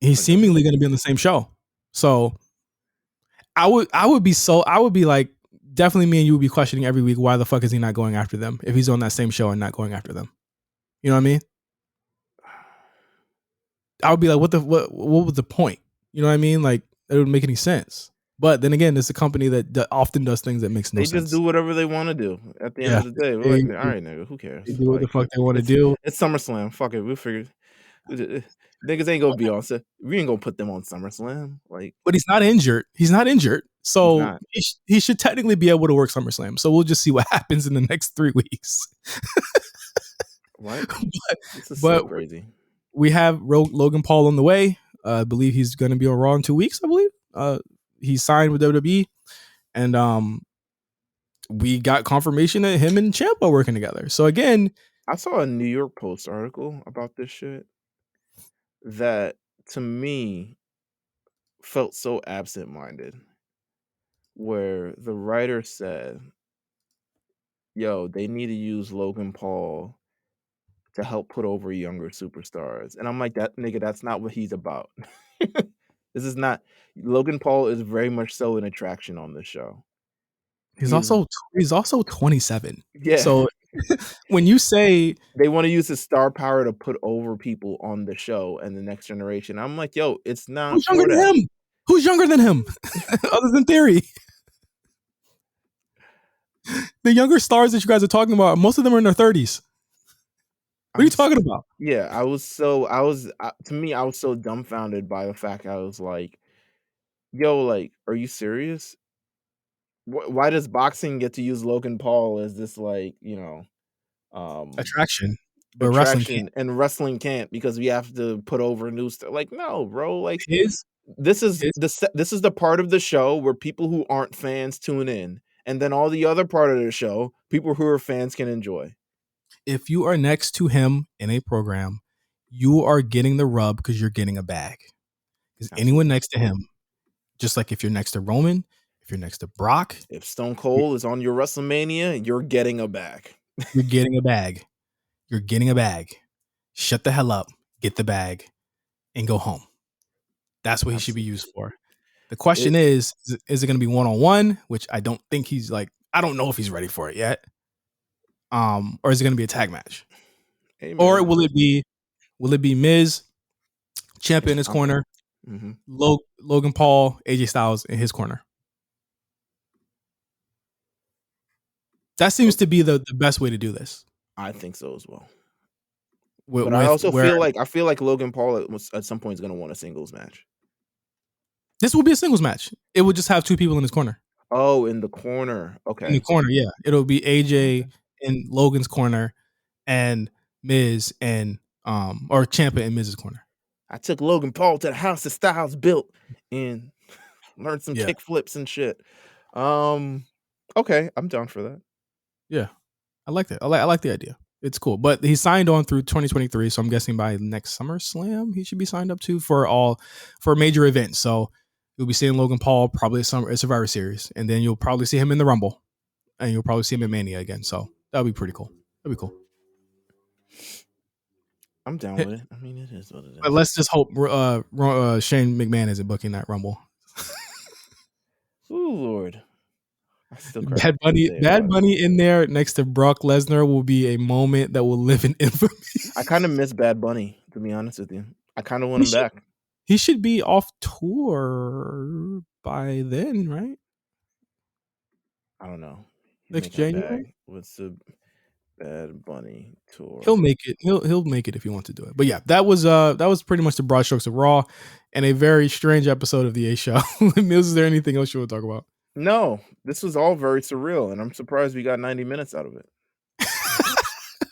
He's seemingly going to be on the same show. So I would be like, definitely me and you would be questioning every week, why the fuck is he not going after them if he's on that same show and not going after them? You know what I mean? I would be like, what was the point? You know what I mean? Like, it wouldn't make any sense. But then again, it's a company that often does things that makes no sense. They just do whatever they want to do at the end of the day. We're like, all right, nigga, who cares? They do what the fuck they want to do. It's SummerSlam. Fuck it. We'll figure. Niggas ain't gonna be on. We ain't gonna put them on SummerSlam. Like, but he's not injured. So he should technically be able to work SummerSlam. So we'll just see what happens in the next 3 weeks. What? This is but so crazy. We have Logan Paul on the way. I believe he's going to be on Raw in 2 weeks. I believe he's signed with WWE, and we got confirmation that him and Ciampa are working together. So again, I saw a New York Post article about this shit that to me felt so absent-minded, where the writer said, yo, they need to use Logan Paul to help put over younger superstars. And I'm like, that nigga, that's not what he's about. This is not. Logan Paul is very much so an attraction on this show. He's also 27. Yeah. So when you say they want to use his star power to put over people on the show and the next generation, I'm like, yo, it's not. Who's younger than him? Who's younger than him? Other than Theory. The younger stars that you guys are talking about, most of them are in their 30s. What are you talking about? Yeah, I was so dumbfounded by the fact I was like, yo, like, are you serious? Why does boxing get to use Logan Paul as this, like, attraction, but wrestling can't, and wrestling can't because we have to put over new stuff? Like, no, bro. Like, this is the part of the show where people who aren't fans tune in, and then all the other part of the show, people who are fans can enjoy. If you are next to him in a program, you are getting the rub because you're getting a bag. Because anyone next to him, just like if you're next to Roman, if you're next to Brock, if Stone Cold is on your WrestleMania, you're getting a bag. You're getting a bag. You're getting a bag. Shut the hell up, get the bag, and go home. That's what he should be used for. The question is it going to be 1-on-1, which I don't think he's like. I don't know if he's ready for it yet. Or is it going to be a tag match? Hey, or will it be Miz, Ciampa in his corner, Mm-hmm. Logan Paul, AJ Styles in his corner? That seems to be the best way to do this. I think so as well. But I also feel like Logan Paul at some point is going to want a singles match. This will be a singles match. It will just have two people in his corner. Oh, in the corner. Okay. In the corner, yeah. It'll be AJ in Logan's corner and Miz and or Ciampa in Miz's corner. I took Logan Paul to the house that Styles built and learned some kick flips and shit. Okay, I'm down for that. Yeah. I like that. I like the idea. It's cool. But he signed on through 2023, so I'm guessing by next SummerSlam he should be signed up to for major events. So you'll be seeing Logan Paul probably at Survivor Series, and then you'll probably see him in the Rumble, and you'll probably see him in Mania again. So that'll be pretty cool. That'll be cool. I'm down with it. I mean, it is what it is. But let's just hope Shane McMahon isn't booking that Rumble. Oh Lord. Bad Bunny in there next to Brock Lesnar will be a moment that will live in infamy. I kind of miss Bad Bunny, to be honest with you. I kind of want him back. He should be off tour by then, right? I don't know. Next January. What's the Bad Bunny tour? He'll make it. He'll make it if he wants to do it. But yeah, that was pretty much the broad strokes of Raw, and a very strange episode of the A Show. Meelz, is there anything else you want to talk about? No, this was all very surreal, and I'm surprised we got 90 minutes out of it.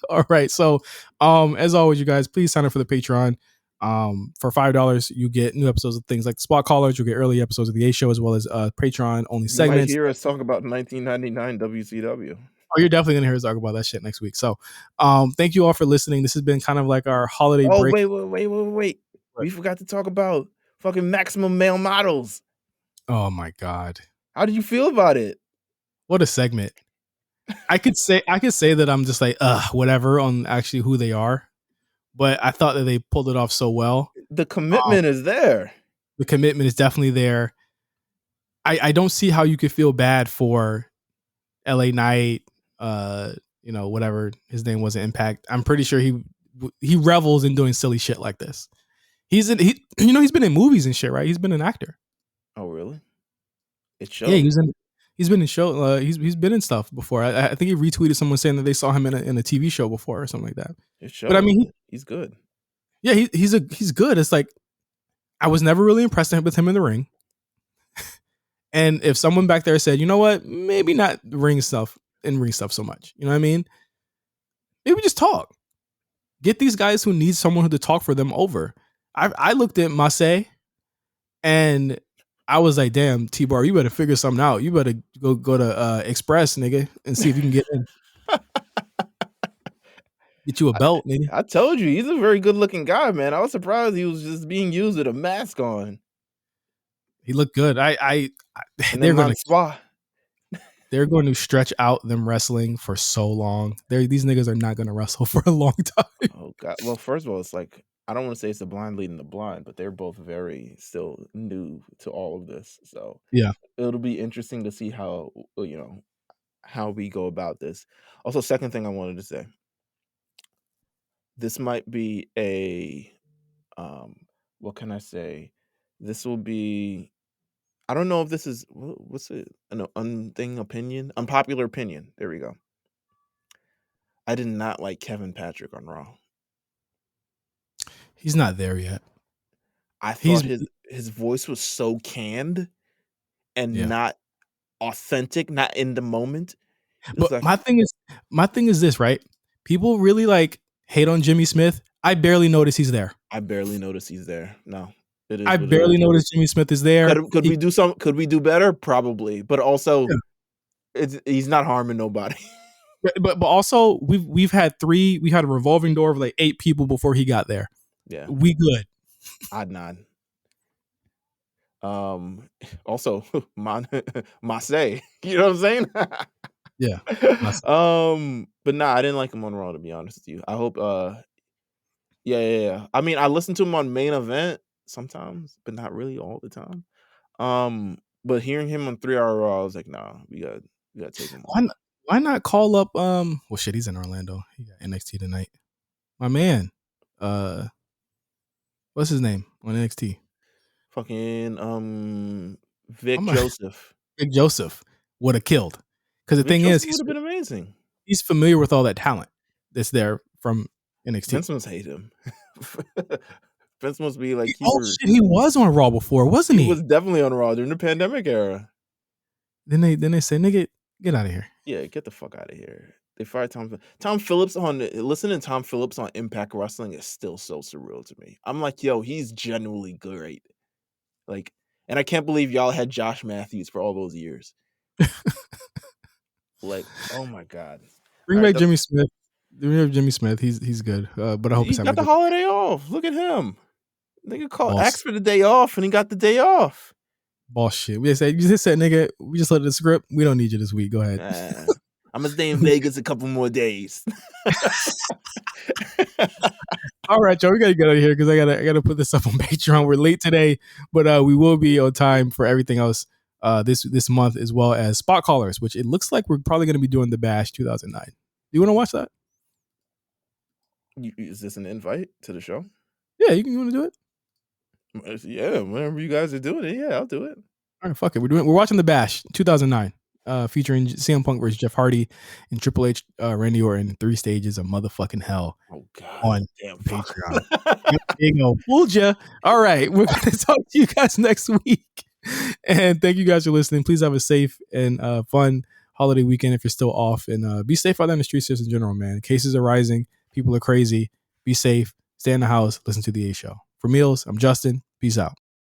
All right. So, as always, you guys, please sign up for the Patreon. For $5, you get new episodes of things like the Spot Callers. You'll get early episodes of the A Show as well as Patreon only segments. You might hear us talk about 1999 WCW. Oh, you're definitely gonna hear us talk about that shit next week. So, thank you all for listening. This has been kind of like our holiday break. Wait. We forgot to talk about fucking Maximum Male Models. Oh my God. How did you feel about it? What a segment. I could say that I'm just like, whatever on actually who they are. But I thought that they pulled it off so well. The commitment is there. The commitment is definitely there. I don't see how you could feel bad for LA Knight, whatever his name was in Impact. I'm pretty sure he revels in doing silly shit like this. He's been in movies and shit, right? He's been an actor. Oh, really? It shows. Yeah, he's been in show. He's been in stuff before. I think he retweeted someone saying that they saw him in a TV show before or something like that. It shows. But I mean, he's good. Yeah, he's good. It's like I was never really impressed with him in the ring. And if someone back there said, you know what, maybe not ring stuff so much. You know what I mean? Maybe just talk. Get these guys who need someone to talk for them over. I looked at Massey and I was like, damn, T-Bar, you better figure something out. You better go to Express, nigga, and see if you can get in. Get you a belt, nigga. I told you, he's a very good-looking guy, man. I was surprised he was just being used with a mask on. He looked good. They're going to stretch out them wrestling for so long. These niggas are not going to wrestle for a long time. Oh God! Well, first of all, it's like I don't want to say it's the blind leading the blind, but they're both very still new to all of this. So yeah, it'll be interesting to see how we go about this. Also, second thing I wanted to say, this might be a what can I say? This will be. I don't know if this is what's it? An unpopular opinion. There we go. I did not like Kevin Patrick on Raw. He's not there yet. I thought his voice was so canned and not authentic, not in the moment. But like, my thing is this, right? People really hate on Jimmy Smith. I barely notice he's there. No. I barely noticed Jimmy Smith is there. Could we do some? Could we do better? Probably, but also, he's not harming nobody. But also, we had a revolving door of 8 people before he got there. Yeah, we good. I'd nod. Also, Massey, you know what I'm saying? Yeah. But nah, I didn't like him on Raw, to be honest with you. I hope. Yeah. I mean, I listened to him on Main Event sometimes, but not really all the time. But hearing him on 3 Hour Raw, I was like, nah, we gotta take him off. Why not call up well shit, he's in Orlando. He got NXT tonight. My man. What's his name on NXT? Fucking Vic Joseph. Vic Joseph would have killed. Because the Vic thing Joseph is, would have been amazing. He's familiar with all that talent that's there from NXT. Vince must hate him. Vince must be like, shit, he was on Raw before, wasn't he? He was definitely on Raw during the pandemic era. Then they say, nigga, get out of here. Yeah, get the fuck out of here. They fired Tom Phillips listening to Tom Phillips on Impact Wrestling is still so surreal to me. I'm like, yo, he's genuinely great. Like, and I can't believe y'all had Josh Matthews for all those years. Like, oh my God. Bring back Jimmy Smith. Bring back Jimmy Smith. He's good. But I hope he's got the holiday off. Look at him. Nigga asked for the day off and he got the day off. Bullshit. You just said, nigga, we just let the script. We don't need you this week. Go ahead. I'm gonna stay in Vegas a couple more days. All right, y'all, we gotta get out of here because I gotta put this up on Patreon. We're late today, but we will be on time for everything else this month, as well as Spot Callers, which it looks like we're probably gonna be doing the Bash 2009. Do you want to watch that? Is this an invite to the show? Yeah, you want to do it? Yeah, whenever you guys are doing it, yeah, I'll do it. All right, fuck it. We're watching the Bash 2009. Featuring CM Punk versus Jeff Hardy and Triple H, Randy Orton, 3 stages of motherfucking hell. Oh God! On Patreon. You know, fooled ya. All right, we're gonna talk to you guys next week, and thank you guys for listening. Please have a safe and fun holiday weekend if you're still off, and be safe out there in the streets just in general, man. Cases are rising, people are crazy. Be safe, stay in the house, listen to the A Show. For Meelz, I'm Justin. Peace out.